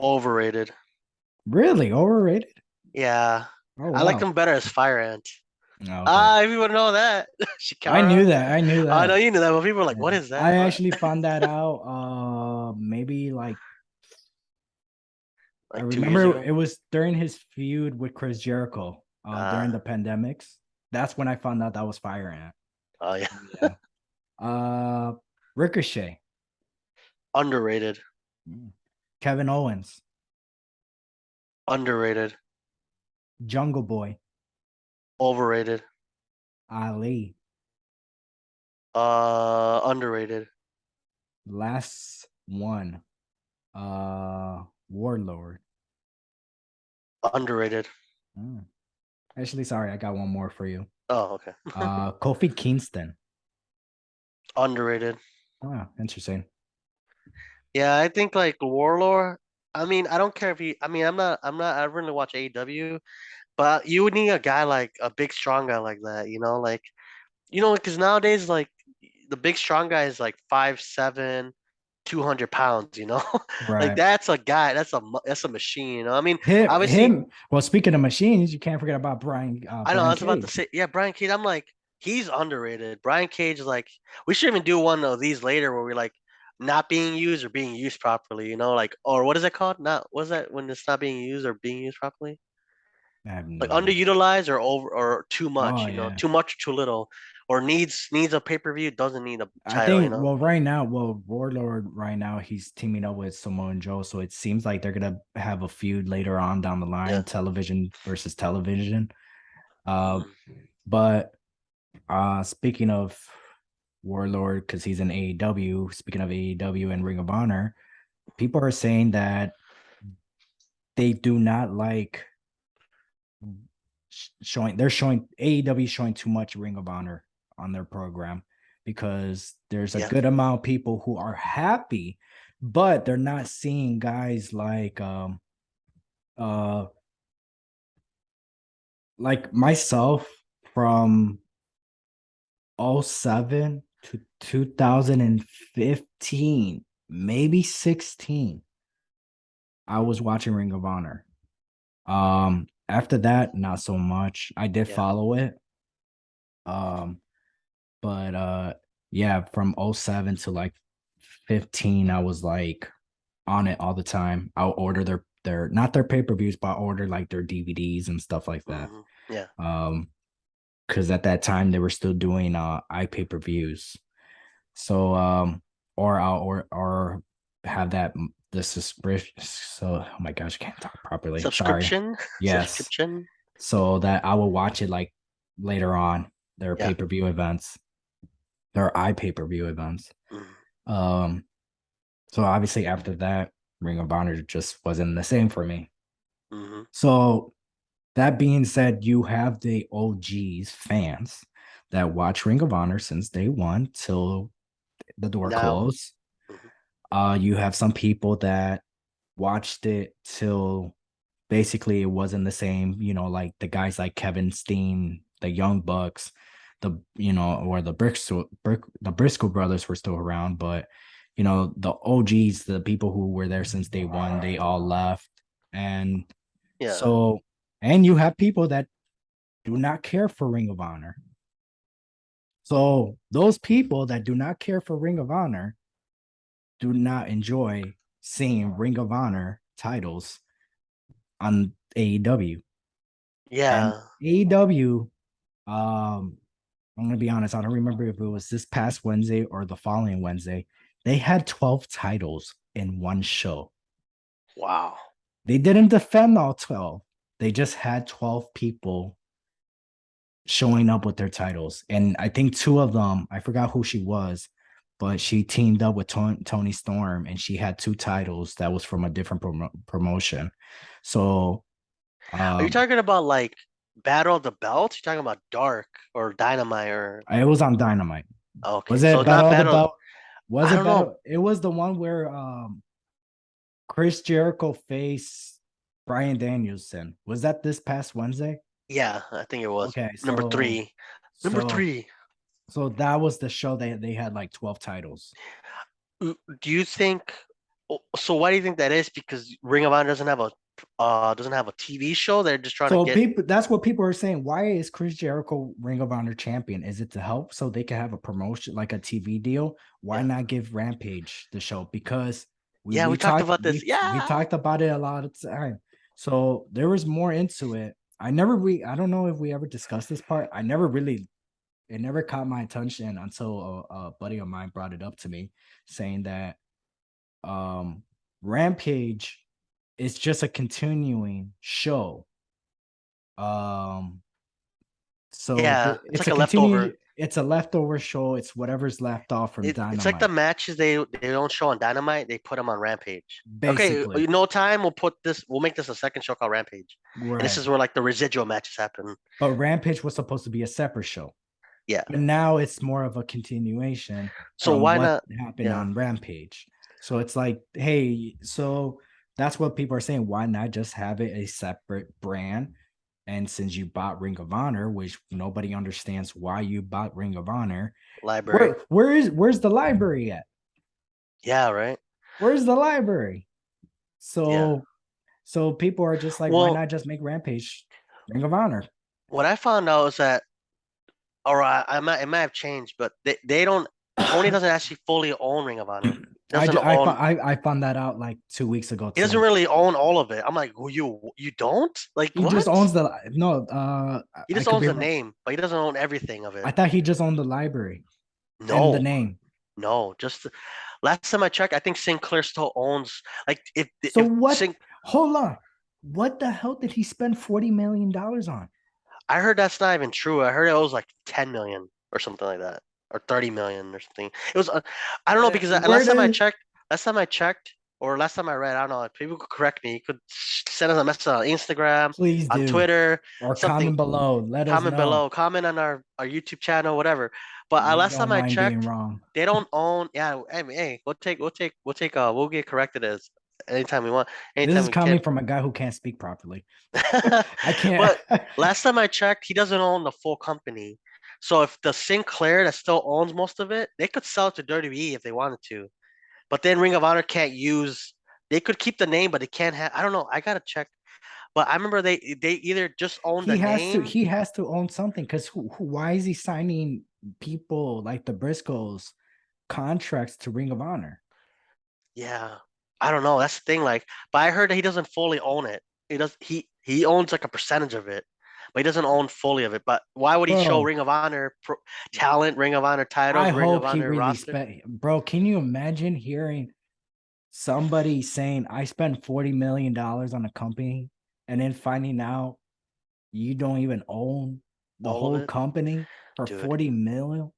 Overrated. Really overrated? Yeah. Oh I like wow. them better as Fire Ant. Okay. Everyone know that. I knew Shikara. that. I knew I know that. you knew that, but people are like, Yeah. what is that? I What? actually found that out maybe like I like 2 years remember ago. it was during his feud with Chris Jericho during Ah, the pandemics. That's when I found out that was Fire Ant. oh yeah, Yeah. Uh, Ricochet, underrated, Mm. Kevin Owens, underrated, Jungle Boy, overrated, Ali. underrated, Last one, Warlord. underrated. Mm. Actually, sorry, I got one more for you. Oh, okay. Kofi Kingston. Underrated. Oh, interesting. Yeah, I think like Warlord. I mean, I don't care if he. I mean, I'm not. I don't really watch AEW, but you would need a guy like a big strong guy like that. Like because nowadays like the big strong guy is like 5'7", 200 pounds. Like Right. that's a guy. That's a machine. I mean, obviously, Him. Well, speaking of machines, you can't forget about I know I Brian was about to Cage. say, yeah, Brian Cage. I'm like, he's underrated. Brian Cage is like, we should even do one of these later where we like not being used or being used properly. Like, or what is it called? Not What's that when it's not being used or being used properly? I have Like no idea. underutilized or over or too Oh much. yeah. Too much or too little, or needs a pay-per-view, doesn't need a I title. think right now, Warlord right now he's teaming up with Samoa Joe, so it seems like they're gonna have a feud later on down the line, Yeah. television versus television. Uh, Mm. but speaking of Warlord, because he's in AEW. Speaking of AEW and Ring of Honor, people are saying that they do not like showing. They're showing AEW showing too much Ring of Honor on their program because there's a Yeah. good amount of people who are happy, but they're not seeing guys uh like myself from '07 to 2015, maybe 16. I was watching Ring of Honor. After that, not so much. I did Yeah. follow it. Um, but yeah, from '07 to like 15, I was like on it all the time. I'll order their not their pay-per-views, but I'll order like their DVDs and stuff like that. Yeah. Um, because at that time they were still doing iPay-per-views. So or I'll or have that the subscription. So oh my gosh, I can't talk properly. Sorry. Subscription. Yes. Subscription. So that I will watch it like later on, their Yeah. pay-per-view events, their iPay-per-view events. Mm. Um, so obviously after that, Ring of Honor just wasn't the same for me. Mm-hmm. So that being said, you have the OGs fans that watch Ring of Honor since day one till the door Now. closed. Mhm. You have some people that watched it till basically it wasn't the same, like the guys like Kevin Steen, the Young Bucks, or the Briscoe brothers were still around, but the OGs, the people who were there since day one, they all left. And Yeah. so, and you have people that do not care for Ring of Honor. So those people that do not care for Ring of Honor do not enjoy seeing Ring of Honor titles on AEW. And Yeah. AEW, I'm gonna be honest, I don't remember if it was this past Wednesday or the following Wednesday. They had 12 titles in one show. Wow. They didn't defend all 12. They just had 12 people showing up with their titles. And I think two of them, I forgot who she was, but she teamed up with Tony Storm and she had two titles that was from a different promotion. So Are you um talking about like Battle of the Belts? You're talking about Dark or Dynamite or it was on Dynamite. okay, Was so it it's not Battle of the Battle. Belt? Was I it don't know. Battle? It was the one where Chris Jericho faced Brian Danielson. Was that this past Wednesday? Yeah, I think it was Okay, number three. Number so three. so that was the show they had like 12 titles. Do you think? So why do you think that is? Because Ring of Honor doesn't have a TV show. They're just trying to So get people, that's what people are saying. Why is Chris Jericho Ring of Honor champion? Is it to help so they can have a promotion like a TV deal? Why yeah. not give Rampage the show? Because We Yeah, we we talked talked about this. we Yeah. talked about it a lot of time. So there was more into it. I don't know if we ever discussed this part. I never really it never caught my attention until a buddy of mine brought it up to me, saying that um Rampage is just a continuing show. Um so Yeah, it's it's like a a leftover. continue it's a leftover show. It's whatever's left off from It's like the Dynamite, matches they don't show on Dynamite, they put them on Rampage. Okay, basically. no time. We'll make this a second show called Rampage, and this Right. is where like the residual matches happen. But Rampage was supposed to be a separate show. Yeah. But now it's more of a continuation So from why what not? happened Yeah, on Rampage. So it's like, hey, so that's what people are saying. Why not just have it a separate brand? And since you bought Ring of Honor, which nobody understands why you bought Ring of Honor, library. where's the library at? Yeah, right. Where's the library? Yeah. So people are just like, why Well, not just make Rampage Ring of Honor? what I found out is that, or it might have changed, but they don't. Tony doesn't actually fully own Ring of Honor. Doesn't own. I found that out like 2 weeks ago He doesn't too. really own all of it. I'm like, well, you don't like He just what? owns the no. He I just could owns be the wrong. name, but he doesn't own everything of I it. thought he just owned the library and the No, name. no. Just last time I checked, I think Sinclair still owns like So if what? Sin. Hold on. What the hell did he spend $40 million on? I heard that's not even true. I heard it was like 10 million or something like that, or 30 million or something. It was I don't know because Where does last time I checked, or last time I read, I don't know. If people could correct me. You could send us a message on Instagram, please on do Twitter, or something. comment below. Let us Comment know. below, comment on our YouTube channel, whatever. But We last don't time I mind being checked, wrong. they don't own. Yeah, I mean, hey, we'll get corrected as anytime we want, This anytime is we can. coming from a guy who can't speak properly. I can't. But last time I checked, he doesn't own the full company. So if the Sinclair that still owns most of it, they could sell it to WWE if they wanted to. But then Ring of Honor can't use. They could keep the name, but they can't have. I don't know. I gotta check. But I remember they either just own the name. He has to own something because why is he signing people like the Briscoes contracts to Ring of Honor? Yeah, I don't know. That's the thing. Like, but I heard that he doesn't fully own it. He does. He owns like a percentage of it, but he doesn't own fully of it. But why would he show Bro, Ring of Honor talent, Ring of Honor I titles, Ring of hope he Honor really roster? spent. Bro, can you imagine hearing somebody saying, I spent $40 million on a company and then finding out you don't even own the All of whole it, company for dude. 40 million?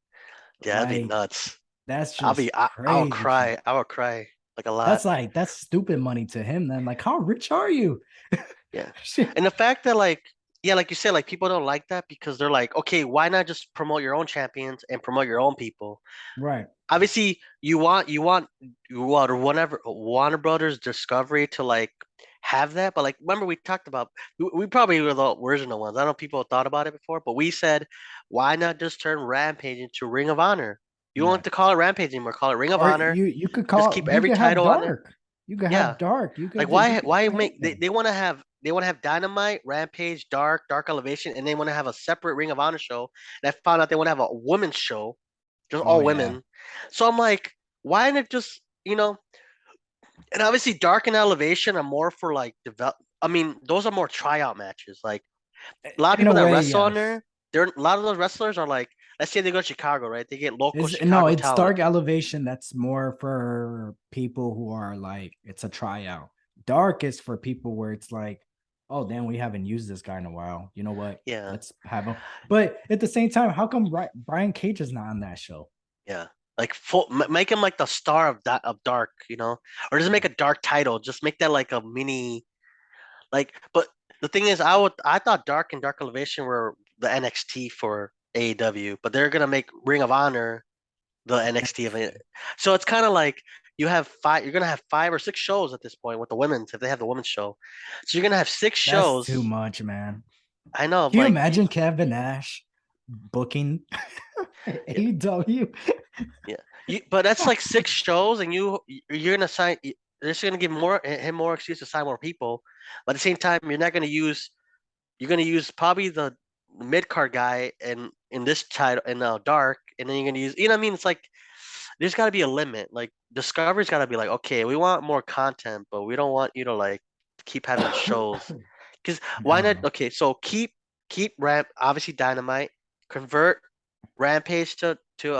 Yeah, that'd be Like, nuts. that's just I'll crazy shit. cry. I would cry like a lot. That's stupid money to him then. Like, how rich are you? Yeah. Shit. And the fact that like yeah, like you said, like people don't like that because they're like, okay, why not just promote your own champions and promote your own people? Right. Obviously, you want or whatever Warner Brothers Discovery to like have that, but like remember we talked about we probably were the original ones. I know people thought about it before, but we said why not just turn Rampage into Ring of Honor? You don't have Right. to call it Rampage anymore. Call it Ring of Or Honor. you could Just call keep you every could have title on there. dark. You could have Yeah. dark. Like You could why have make anything. they want to have Dynamite, Rampage, Dark Elevation, and they want to have a separate Ring of Honor show. And I found out they want to have a women's show, just Oh all yeah. women. So I'm like, why not just and obviously Dark and Elevation are more for like develop. I mean, those are more tryout matches. Like a lot of In a people that way, wrestle on yes. there, they're a lot of those wrestlers are like, let's say they go to Chicago, right? They get local Is no, Chicago it's talent. dark elevation that's more for people who are like it's a tryout. Dark is for people where it's like, oh damn, we haven't used this guy in a while. You know what? Yeah, Let's have him. But at the same time, how come Brian Cage is not on that show? yeah. Like make him like the star of that of Dark, or just make a Dark title. Just make that like a mini like. But the thing is, I thought Dark and Dark Elevation were the NXT for AEW, but they're gonna make Ring of Honor the NXT of it. So it's kind of like you're gonna have 5 or 6 shows at this point with the women's if they have the women's show. So you're gonna have six That's too shows. much, man. I know, Can you like imagine Kevin Nash booking yeah, AEW? yeah. But that's like 6 shows, and you're gonna sign. They're just gonna give him more excuse to sign more people. But at the same time, you're not gonna use. You're gonna use probably the mid card guy in this title in Dark, and then you're gonna use. You know what I mean? It's like there's got to be a limit. Like Discovery's got to be like, okay, we want more content, but we don't want you to like keep having shows. Because I why don't not? know. Okay, so keep Ramp obviously Dynamite, convert Rampage Ring to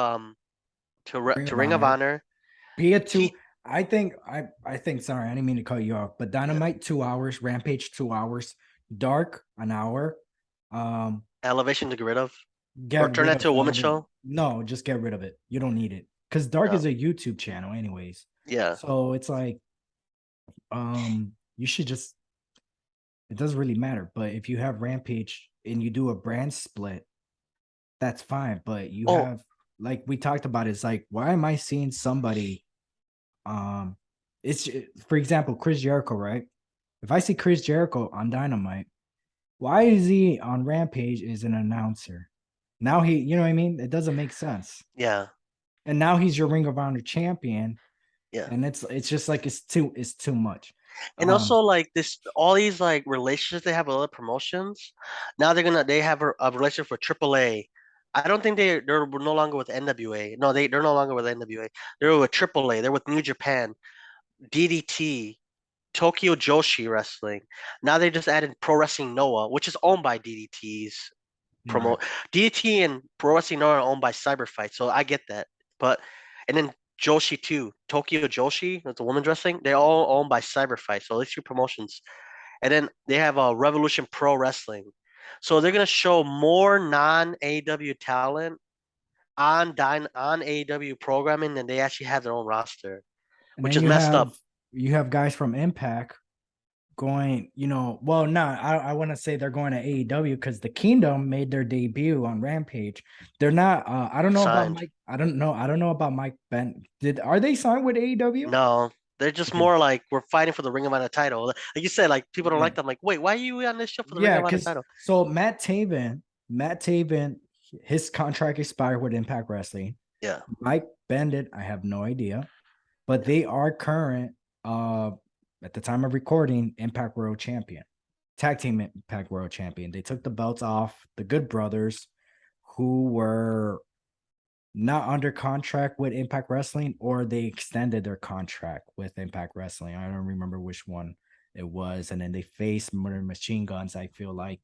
of Ring of Honor. Honor. Be it two. Keep I think. Sorry, I didn't mean to cut you off. But yeah, Dynamite 2 hours, Rampage 2 hours, Dark an hour. Um, Elevation to get rid of or get turn rid that to of a woman whatever. show. No, just get rid of it. You don't need it because Dark No, is a YouTube channel, anyways. yeah. So it's like, you should just. It doesn't really matter. But if you have Rampage and you do a brand split, that's fine. But you Oh have, like we talked about, it's like, why am I seeing somebody? Um, it's for example, Chris Jericho, right? If I see Chris Jericho on Dynamite, why is he on Rampage as an announcer? Now you know what I mean? It doesn't make sense. yeah, And now he's your Ring of Honor champion, yeah. and it's just like it's too much. And Um, also like this, all these like relationships they have with other promotions. Now they have a relationship with AAA. I don't think they're no longer with NWA. No, they're no longer with NWA. They're with AAA. They're with New Japan, DDT, Tokyo Joshi Wrestling. Now they just added Pro Wrestling Noah, which is owned by DDT's right. promote. DDT and Pro Wrestling Noah are owned by Cyberfight, so I get that. But and then Joshi too, Tokyo Joshi, that's a women's wrestling. They're all owned by Cyberfight, so these two promotions. And then they have a Revolution Pro Wrestling. So they're gonna show more non AEW talent on AEW programming than they actually have their own roster, And which then is messed up. you have guys from Impact going, well, not I want to say they're going to AEW because the Kingdom made their debut on Rampage. They're not. I don't know about Signed. Mike. I don't know about Mike Bent. Are they signed with AEW? No, they're just Okay. more like we're fighting for the Ring of Honor title. Like you said, like people don't Yeah. like them. Like, wait, why are you on this show for the Ring Yeah. of Honor Because title? so Matt Taven, his contract expired with Impact Wrestling. Yeah, Mike Bendit, I have no idea, but yeah. they are current. At the time of recording, Impact World Champion, Tag Team Impact World Champion. They took the belts off the Good Brothers, who were not under contract with Impact Wrestling, or they extended their contract with Impact Wrestling. I don't remember which one it was. And then they faced Murder Machine Guns. I feel like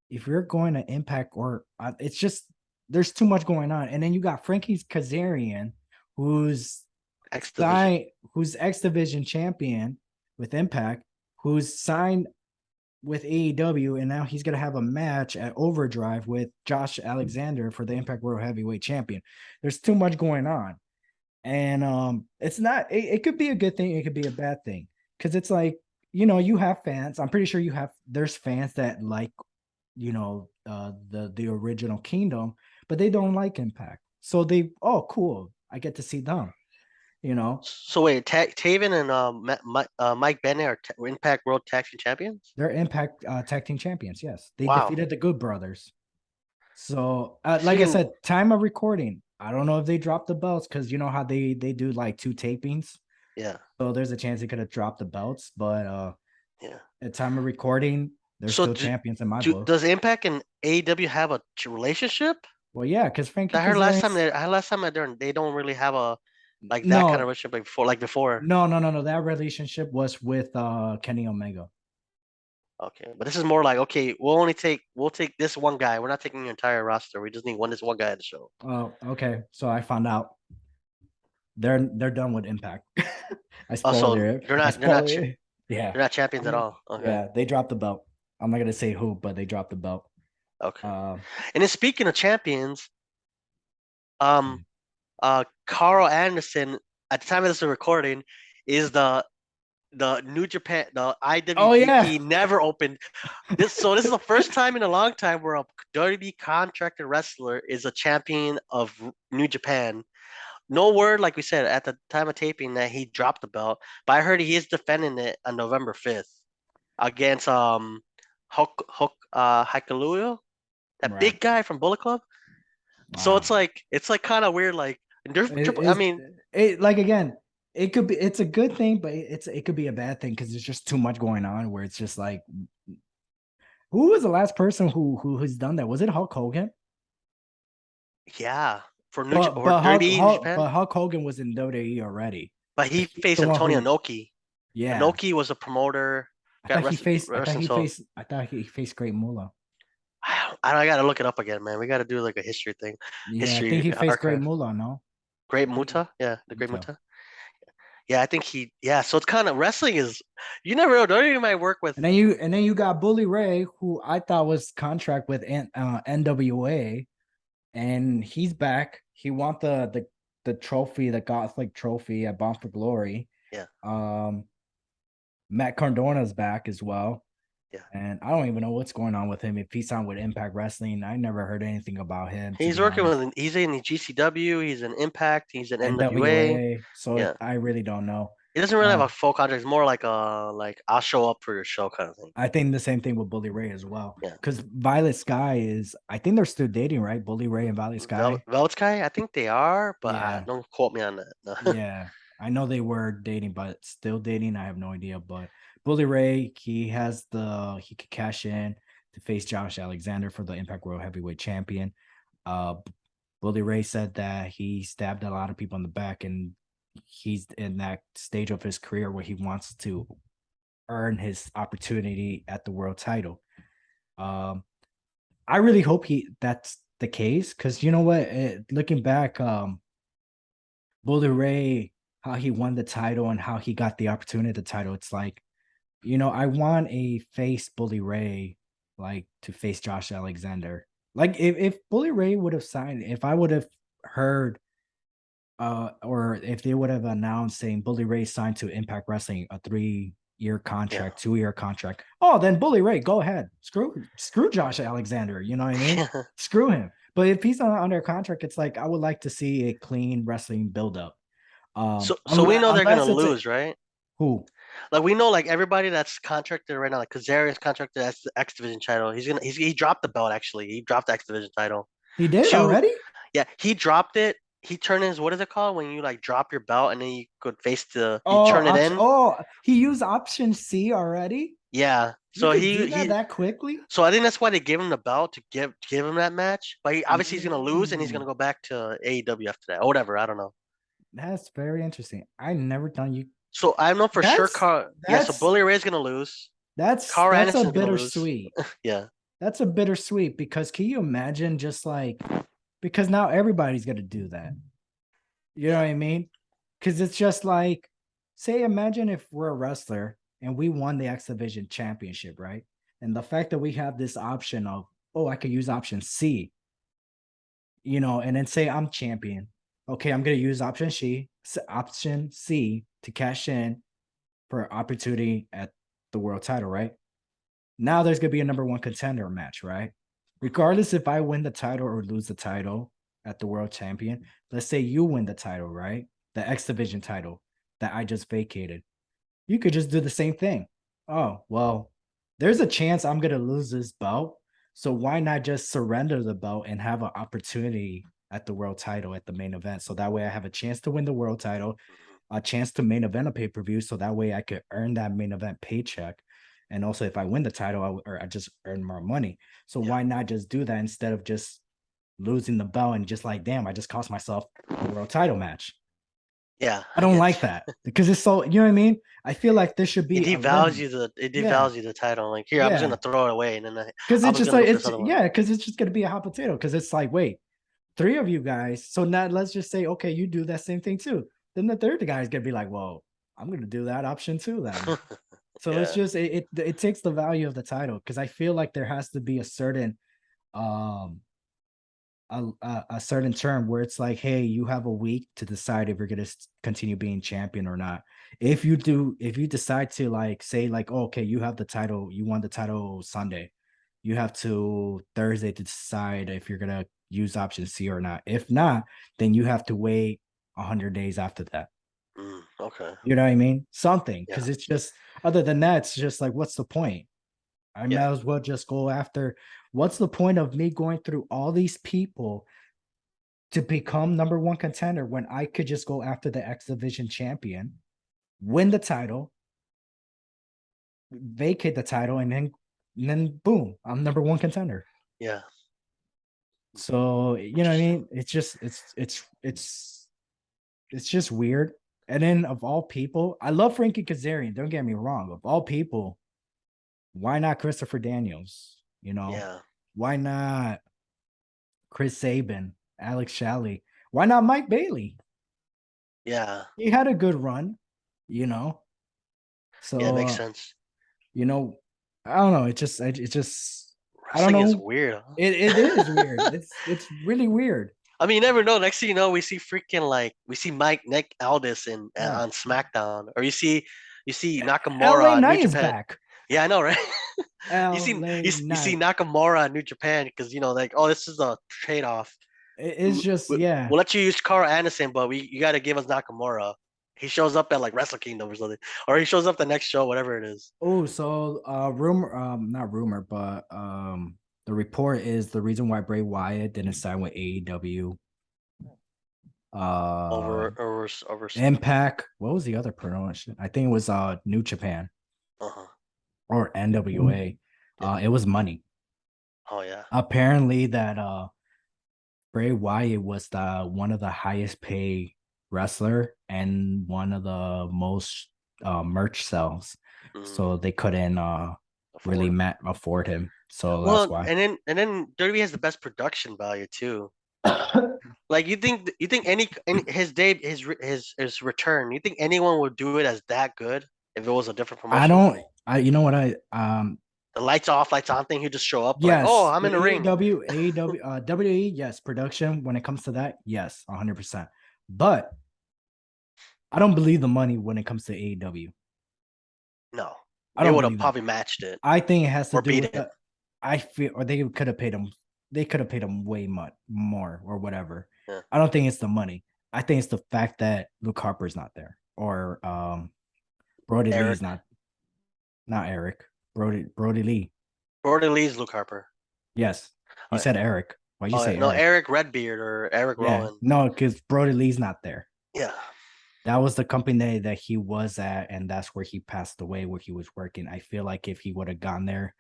if you're going to Impact, or it's just there's too much going on. And then you got Frankie Kazarian, who's X Division. who's X Division champion with Impact, who's signed with AEW, and now he's gonna have a match at Overdrive with Josh Alexander for the Impact World Heavyweight Champion. There's too much going on, and it's not. It could be a good thing. It could be a bad thing because it's like you have fans. I'm pretty sure there's fans that like the original Kingdom, but they don't like Impact. So cool. I get to see them. You know, So wait, Taven and Mike Bennett are Impact World Tag Team Champions. they're Impact Tag Team Champions. Yes, they Wow. defeated the Good Brothers. So, like I Seeing, said, time of recording. I don't know if they dropped the belts because you know how they do like two tapings. yeah, So there's a chance they could have dropped the belts, but yeah. at time of recording, they're So still champions in my do, book. does Impact and AEW have a relationship? Well, yeah, because Frankie I heard Kazarian's last time they don't really have a like that kind of no, relationship like before. no. That relationship was with Kenny Omega. Okay, but this is more like okay, we'll take this one guy. We're not taking your entire roster. We just need this one guy at the show. Oh, okay. So I found out they're done with Impact. I spoiled Also, it. they're I not they're not spoiled ch- it. Yeah. they're not champions I'm at gonna, all. Okay, yeah, they dropped the belt. I'm not gonna say who, but they dropped the belt. okay. Uh, And then speaking of champions, um, Carl Anderson at the time of this recording is the New Japan the oh yeah, IWGP never opened. This is the first time in a long time where a WWE contracted wrestler is a champion of New Japan. No word, like we said at the time of taping, that he dropped the belt, but I heard he is defending it on November 5th against Hikaluyo, that right. big guy from Bullet Club. So Wow. it's like kind of weird. Like there's It triple. I is mean, it like again, it could be it's a good thing, but it could be a bad thing because there's just too much going on where it's just like who was the last person who has done that? Was it Hulk Hogan? yeah. for New But or but Hulk, 3D in Hulk Japan. but Hulk Hogan was in WWE already. But But he he's faced the one Antonio who, Inoki. yeah. Inoki was a promoter. Got wrestling so I thought he faced Great Moolah. I gotta look it up again, man. We gotta do like a history thing, Yeah, I think history he faced Great archive. Moolah. No, Great I think Muta, yeah, the Great Muta. Muta. Yeah, I think he. Yeah, so it's kind of wrestling is. You never know. Don't even might work with. And then you got Bully Ray, who I thought was contract with NWA, and he's back. He won the trophy, the Gothic trophy at Bound for Glory. Yeah, Um, Matt Cardona's back as well. yeah. And I don't even know what's going on with him. If he's on with Impact Wrestling, I never heard anything about him, to He's be working honest. with. He's in the GCW. He's in Impact. He's in NWA. NWA. So Yeah, I really don't know. he doesn't really have a Um, full contract. It's more like I'll show up for your show kind of thing. I think the same thing with Bully Ray as well. Yeah. Because Violet Sky is, I think they're still dating, right? Bully Ray and Violet Sky. Velvet Sky, I think they are, but Yeah. don't quote me on that. No. Yeah. I know they were dating, but still dating. I have no idea. But Bully Ray, he could cash in to face Josh Alexander for the Impact World Heavyweight Champion. Uh, Bully Ray said that he stabbed a lot of people in the back, and he's in that stage of his career where he wants to earn his opportunity at the world title. Um, I really hope that's the case, because you know what? Looking back, Bully Ray, how he won the title and how he got the opportunity at the title, it's like, I want a face Bully Ray, like to face Josh Alexander. Like if Bully Ray would have signed, if I would have heard or if they would have announced saying Bully Ray signed to Impact Wrestling a 3-year Yeah. contract, 2-year contract. Oh, then Bully Ray, go ahead. Screw Josh Alexander. You know what I mean? Screw him. But if he's under contract, it's like I would like to see a clean wrestling buildup. So we know they're gonna Unless it's a lose, right? who Like we know, like everybody that's contracted right now, like Kazarian's contracted as the X Division title. He dropped the belt actually. He dropped the X Division title. he did Two, already. yeah, he dropped it. He turned his what is it called when you like drop your belt and then you could face you Oh, turn it in. he used option C already. Yeah. You So could do that quickly. so I think that's why they gave him the belt to give him that match. But obviously he's gonna lose and he's Mm. gonna go back to AEW after that or whatever. I don't know. That's very interesting. I never done you. So I know for sure That's Carl. Yeah. So that's Bully Ray's gonna lose. that's Carl that's a Anderson's gonna lose. bittersweet. Yeah. That's a bittersweet, because can you imagine, just like, because now everybody's gonna do that. You know Yeah. what I mean? Because it's just like, say, imagine if we're a wrestler and we won the X Division Championship, right? And the fact that we have this option of, oh, I could use option C, and then say I'm champion. Okay, I'm gonna use option C to cash in for opportunity at the world title, right? Now there's gonna be a number one contender match, right? Regardless if I win the title or lose the title at the world champion, let's say you win the title, right? The X Division title that I just vacated. You could just do the same thing. Oh, well, there's a chance I'm gonna lose this belt. So why not just surrender the belt and have an opportunity at the world title at the main event? So that way I have a chance to win the world title, a chance to main event a pay-per-view. So that way I could earn that main event paycheck. And also if I win the title, I just earn more money. So Yeah. why not just do that instead of just losing the belt and just like, damn, I just cost myself a world title match. Yeah. I I don't get like that, because it's so, you know what I mean? I feel like there should be a limit. it Yeah, devalues the title. Like here, I'm just yeah. gonna throw it away, and then Because I it's was just gonna like go for this other one. because it's just gonna be a hot potato. Because it's like, wait, three of you guys. So now let's just say, okay, you do that same thing too. Then the third guy is gonna be like, well, I'm gonna do that option too then. So it's Yeah. just it takes the value of the title, because I feel like there has to be a certain um a certain term where it's like, hey, you have a week to decide if you're going to continue being champion or not. If you decide to, like, say like, oh, okay, you have the title, you won the title Sunday, you have to Thursday to decide if you're going to use option C or not. If not, then you have to wait 100 days after that. Okay. You know what I mean? Something, Yeah. because it's just, other than that, it's just like, what's the point? I might Yeah. as well just go after. What's the point of me going through all these people to become number one contender when I could just go after the X Division champion, win the title, vacate the title, and then boom, I'm number one contender. Yeah. So you know what I mean? It's just it's just weird. And then of all people, I love Frankie Kazarian. Don't get me wrong. Of all people, why not Christopher Daniels? You know, Yeah, why not Chris Sabin, Alex Shelley? Why not Mike Bailey? yeah, He had a good run, you know. yeah. It So makes sense. you know, I don't know. I don't Wrestling is know. weird, huh? It is weird. It's really weird. I mean, you never know. Next thing you know, we see freaking like we see Nick Aldis in Oh, on SmackDown, or you see LA Nakamura on New Knight is Japan. back. Yeah, I know, right? LA You see Knight. Nakamura on New Japan because like, oh, this is a trade off. It's just yeah. We'll let you use Carl Anderson, but you got to give us Nakamura. He shows up at like Wrestle Kingdom or something, or he shows up the next show, whatever it is. Oh, so rumor, not rumor, but the report is the reason why Bray Wyatt didn't sign with AEW, uh, Over. Impact. What was the other promotion? I think it was New Japan Uh-huh. or NWA. Yeah. It was money. Oh yeah. Apparently that Bray Wyatt was the one of the highest paid wrestler and one of the most merch sales. Mm, So they couldn't really afford him. afford him. So that's Well, why. and then WWE has the best production value too. Like you think any his day his return, you think anyone would do it as that good if it was a different I promotion? don't I you know what I The lights off, lights on thing, he'd just show up like, oh, yes, I'm the in the ring. AEW WWE, yes, production when it comes to that, yes, 100%. But I don't believe the money when it comes to AEW. No, I they don't would have believe that. probably matched it I think it has to or do beat with it. the I feel or they could have paid him way much more or whatever. Yeah. I don't think it's the money. I think it's the fact that Luke Harper's not there or Brody Lee's Eric, not Eric. Brody Lee. Brody Lee's Luke Harper. Yes. You Oh yeah. said Eric. Why you Oh say yeah. No, Eric? Eric Redbeard or Eric Yeah. Rowan. No, because Brody Lee's not there. Yeah. That was the company that he was at, and that's where he passed away, where he was working. I feel like if he would have gone there,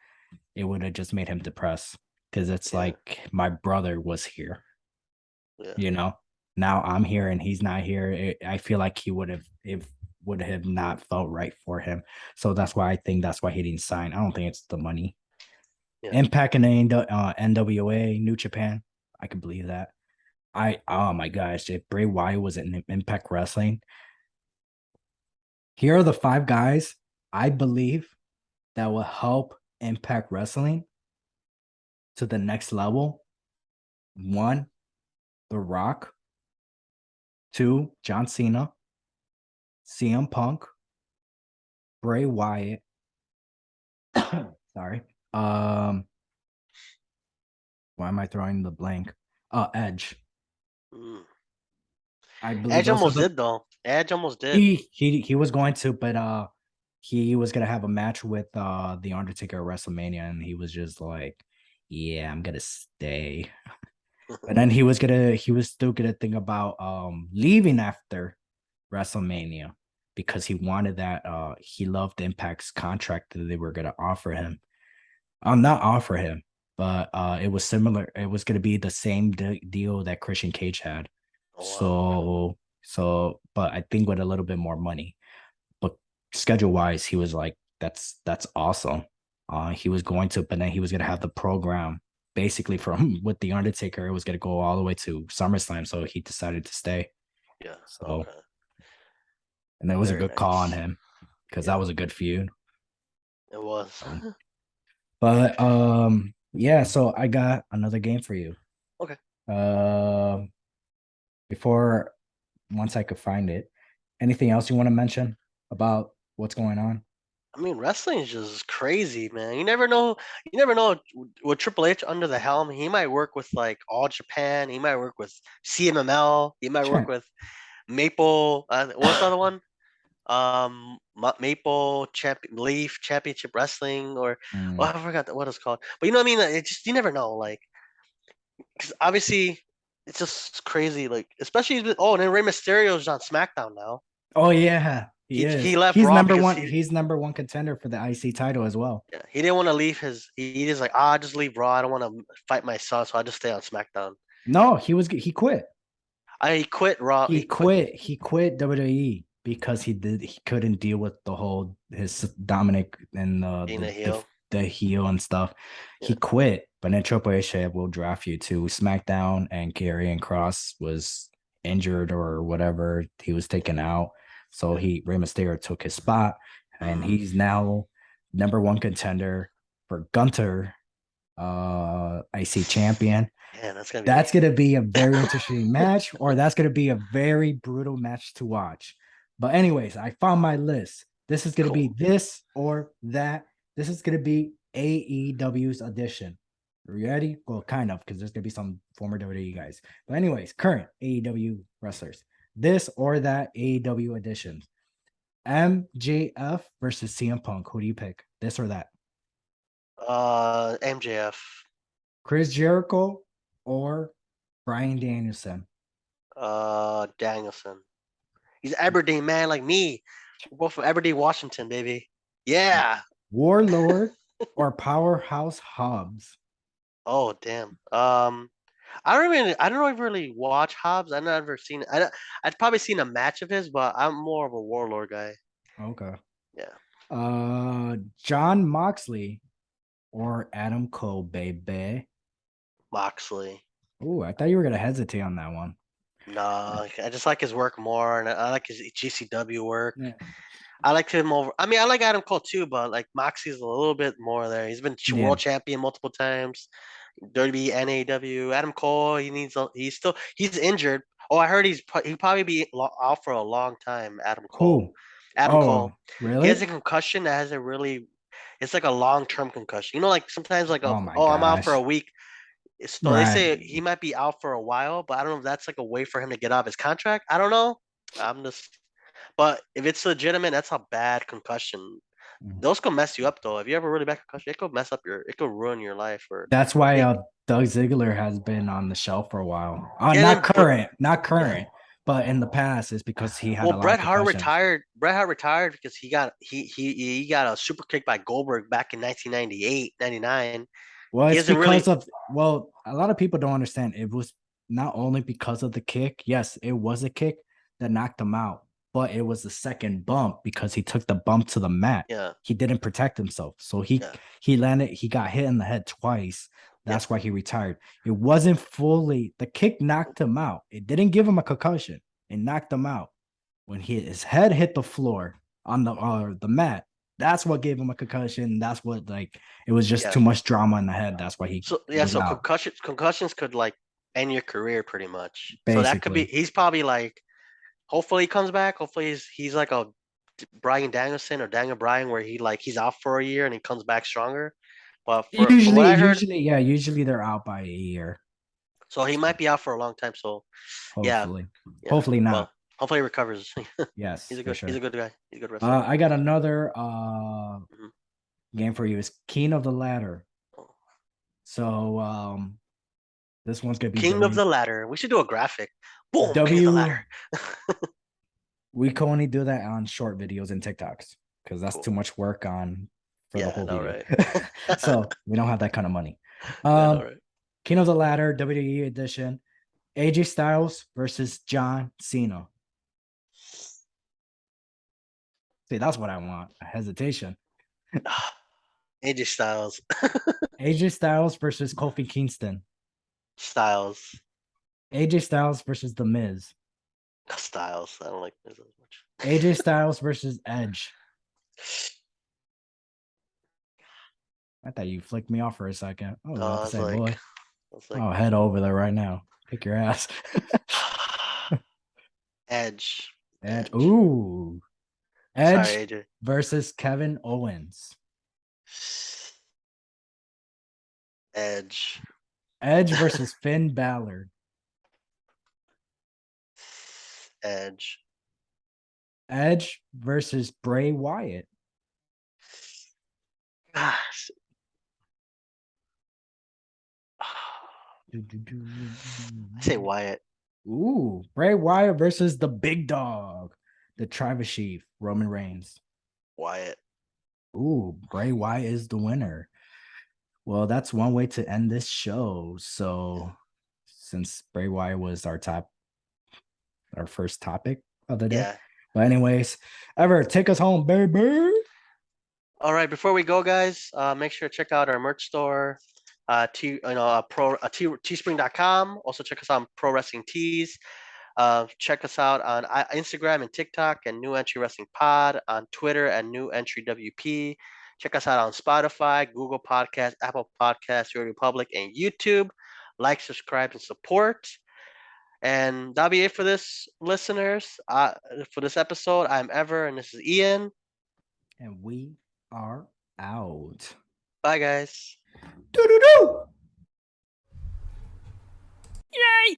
it would have just made him depressed. Because it's Yeah. like my brother was here, Yeah. you know. Now I'm here and he's not here. I feel like he would have it would have not felt right for him. So that's why I think that's why he didn't sign. I don't think it's the money. Yeah. Impact and NWA, New Japan. I can believe that. Oh my gosh, if Bray Wyatt was in Impact Wrestling, here are the five guys I believe that will help Impact Wrestling to the next level. One, The Rock. Two, John Cena. CM Punk. Bray Wyatt. Sorry. Um, why am I throwing the blank? Edge. Mm. I believe Edge those are almost the did though. Edge almost did. he was going to, but he was gonna have a match with the Undertaker at WrestleMania, and he was just like, yeah, I'm gonna stay. But then he was still gonna think about leaving after WrestleMania because he wanted that he loved Impact's contract that they were gonna offer him. Not offer him, but it was similar. It was gonna be the same deal that Christian Cage had. Oh wow. Okay. But I think with a little bit more money. But schedule wise, he was like, that's awesome. He was going to, but then he was gonna have the program basically from with the Undertaker. It was gonna go all the way to SummerSlam, so he decided to stay. Yeah. So, Okay. and that was a Very good call on nice. him because that Yeah. was a good feud. It was. So, but yeah. So I got another game for you. Okay. Um, before once I could find it, anything else you want to mention about what's going on? I mean, wrestling is just crazy, man. You never know. You never know with Triple H under the helm. He might work with like All Japan. He might work with CMML. He might work Sure. with Maple. What's the other one? Maple Leaf Championship Wrestling, or oh, Mm. I forgot what it's called. But you know what I mean? It just you never know. Like, 'cause obviously, it's just crazy. Like, especially with, oh, and then Rey Mysterio is on SmackDown now. Oh yeah, He he is. left He's Raw number because one. He's number one contender for the IC title as well. yeah, he didn't want to leave his. He just like, I'll just leave Raw. I don't want to fight my son, so I just stay on SmackDown. No, he quit. He quit Raw. He He quit quit. He quit WWE because he couldn't deal with the whole his Dominic and being a heel. the heel and stuff. He Yeah. quit, but then Triple H said we'll draft you to SmackDown, and Karrion Kross was injured or whatever. He was taken out, so Rey Mysterio took his spot, and Mhm. he's now number one contender for Gunter, IC champion. Yeah, that's gonna be. That's going to be a very interesting match, or that's going to be a very brutal match to watch. But, anyways, I found my list. This is going to be Cool. this or that. This is going to be AEW's edition. Ready? Well, kind of, because there's going to be some former WWE guys. But, anyways, current AEW wrestlers. This or that AEW edition. MJF versus CM Punk. Who do you pick? This or that? MJF. Chris Jericho or Bryan Danielson? Danielson. He's Aberdeen man like me. We're both from Aberdeen, Washington, baby. Yeah. Warlord or Powerhouse Hobbs? Oh damn. I don't really watch Hobbs. I've never seen. I've probably seen a match of his, but I'm more of a Warlord guy. Okay. Yeah. John Moxley or Adam Cole, baby? Moxley. Oh, I thought you were gonna hesitate on that one. No, I just like his work more, and I like his GCW work. Yeah. I like him over. I mean, I like Adam Cole too, but like Moxie's a little bit more there. He's been Yeah. world champion multiple times, WWE, NAW. Adam Cole, he's injured. Oh, I heard he'll probably be out for a long time. Adam Cole. Who? Adam Oh, Cole. He has really? a concussion that hasn't really. It's like a long term concussion. You know, like sometimes like Oh my I'm out for a gosh. week. So they Right. say he might be out for a while, but I don't know if that's like a way for him to get off his contract. I don't know. I'm just but if it's legitimate, that's a bad concussion. Those could mess you up though. If you have a really bad concussion, it could ruin your life. Or That's why it, Doug Ziggler has been on the shelf for a while. yeah, Not then current, not yeah. current, but in the past it's because he had Well, a lot of Bret Hart concussions. retired. Bret Hart retired because he got a super kick by Goldberg back in 1998, 99. Well, He it's hasn't really because of a lot of people don't understand. It was not only because of the kick. Yes, it was a kick that knocked him out, but it was the second bump because he took the bump to the mat. yeah, He didn't protect himself. So yeah, he got hit in the head twice. yeah, That's why he retired. It wasn't fully the kick knocked him out. It didn't give him a concussion. It knocked him out. When his head hit the floor on the mat, that's what gave him a concussion. That's what like it was just yeah. too much drama in the head. That's why he So yeah, was so out. concussions could like end your career pretty much. So that could be Basically. he's probably like hopefully he comes back. Hopefully he's like a Brian Danielson or Daniel Bryan where he's out for a year and he comes back stronger. But from what I heard, Usually they're out by a year. so he might be out for a long time. So yeah, Hopefully. yeah. Hopefully Well, not. hopefully he recovers. Yes, for He's a sure. good guy. He's a good wrestler. I got another Mhm. game for you. It's King of the Ladder. Oh. So this one's gonna be King of the Ladder. We should do a graphic. Boom, King of the W. Ladder. We can only do that on short videos and TikToks because that's Cool. too much work on for the Yeah, I whole know, video. right? So we don't have that kind of money. Yeah, I know, right? King of the Ladder WWE edition. AJ Styles versus John Cena. See, that's what I want. A hesitation. AJ Styles. AJ Styles versus Kofi Kingston. Styles. AJ Styles versus The Miz. Styles. I don't like this as much. AJ Styles versus Edge. I thought you flicked me off for a second. I was No, about to say, boy. I was like, Oh, head over there right now. Kick your ass. Edge. Edge. Edge. Ooh. Sorry, Edge AJ. versus Kevin Owens. Edge. Edge versus Finn Balor. Edge. Edge versus Bray Wyatt. Gosh. I say Wyatt. Ooh, Bray Wyatt versus the big dog, the Tribal Chief. Roman Reigns. Wyatt. Ooh, Bray Wyatt is the winner. Well, that's one way to end this show. So, since Bray Wyatt was our first topic of the day. Yeah. But anyways, Ever, take us home, baby. All right. Before we go, guys, make sure to check out our merch store. Teespring.com. Also check us out on Pro Wrestling Tees. Check us out on Instagram and TikTok and New Entry Wrestling Pod, on Twitter and New Entry WP. Check us out on Spotify, Google Podcasts, Apple Podcasts, Radio Republic, and YouTube. Like, subscribe, and support. And that'll be it for this, listeners. For this episode, I'm Ever, and this is Ian. And we are out. Bye, guys. Doo-doo-doo! Yay!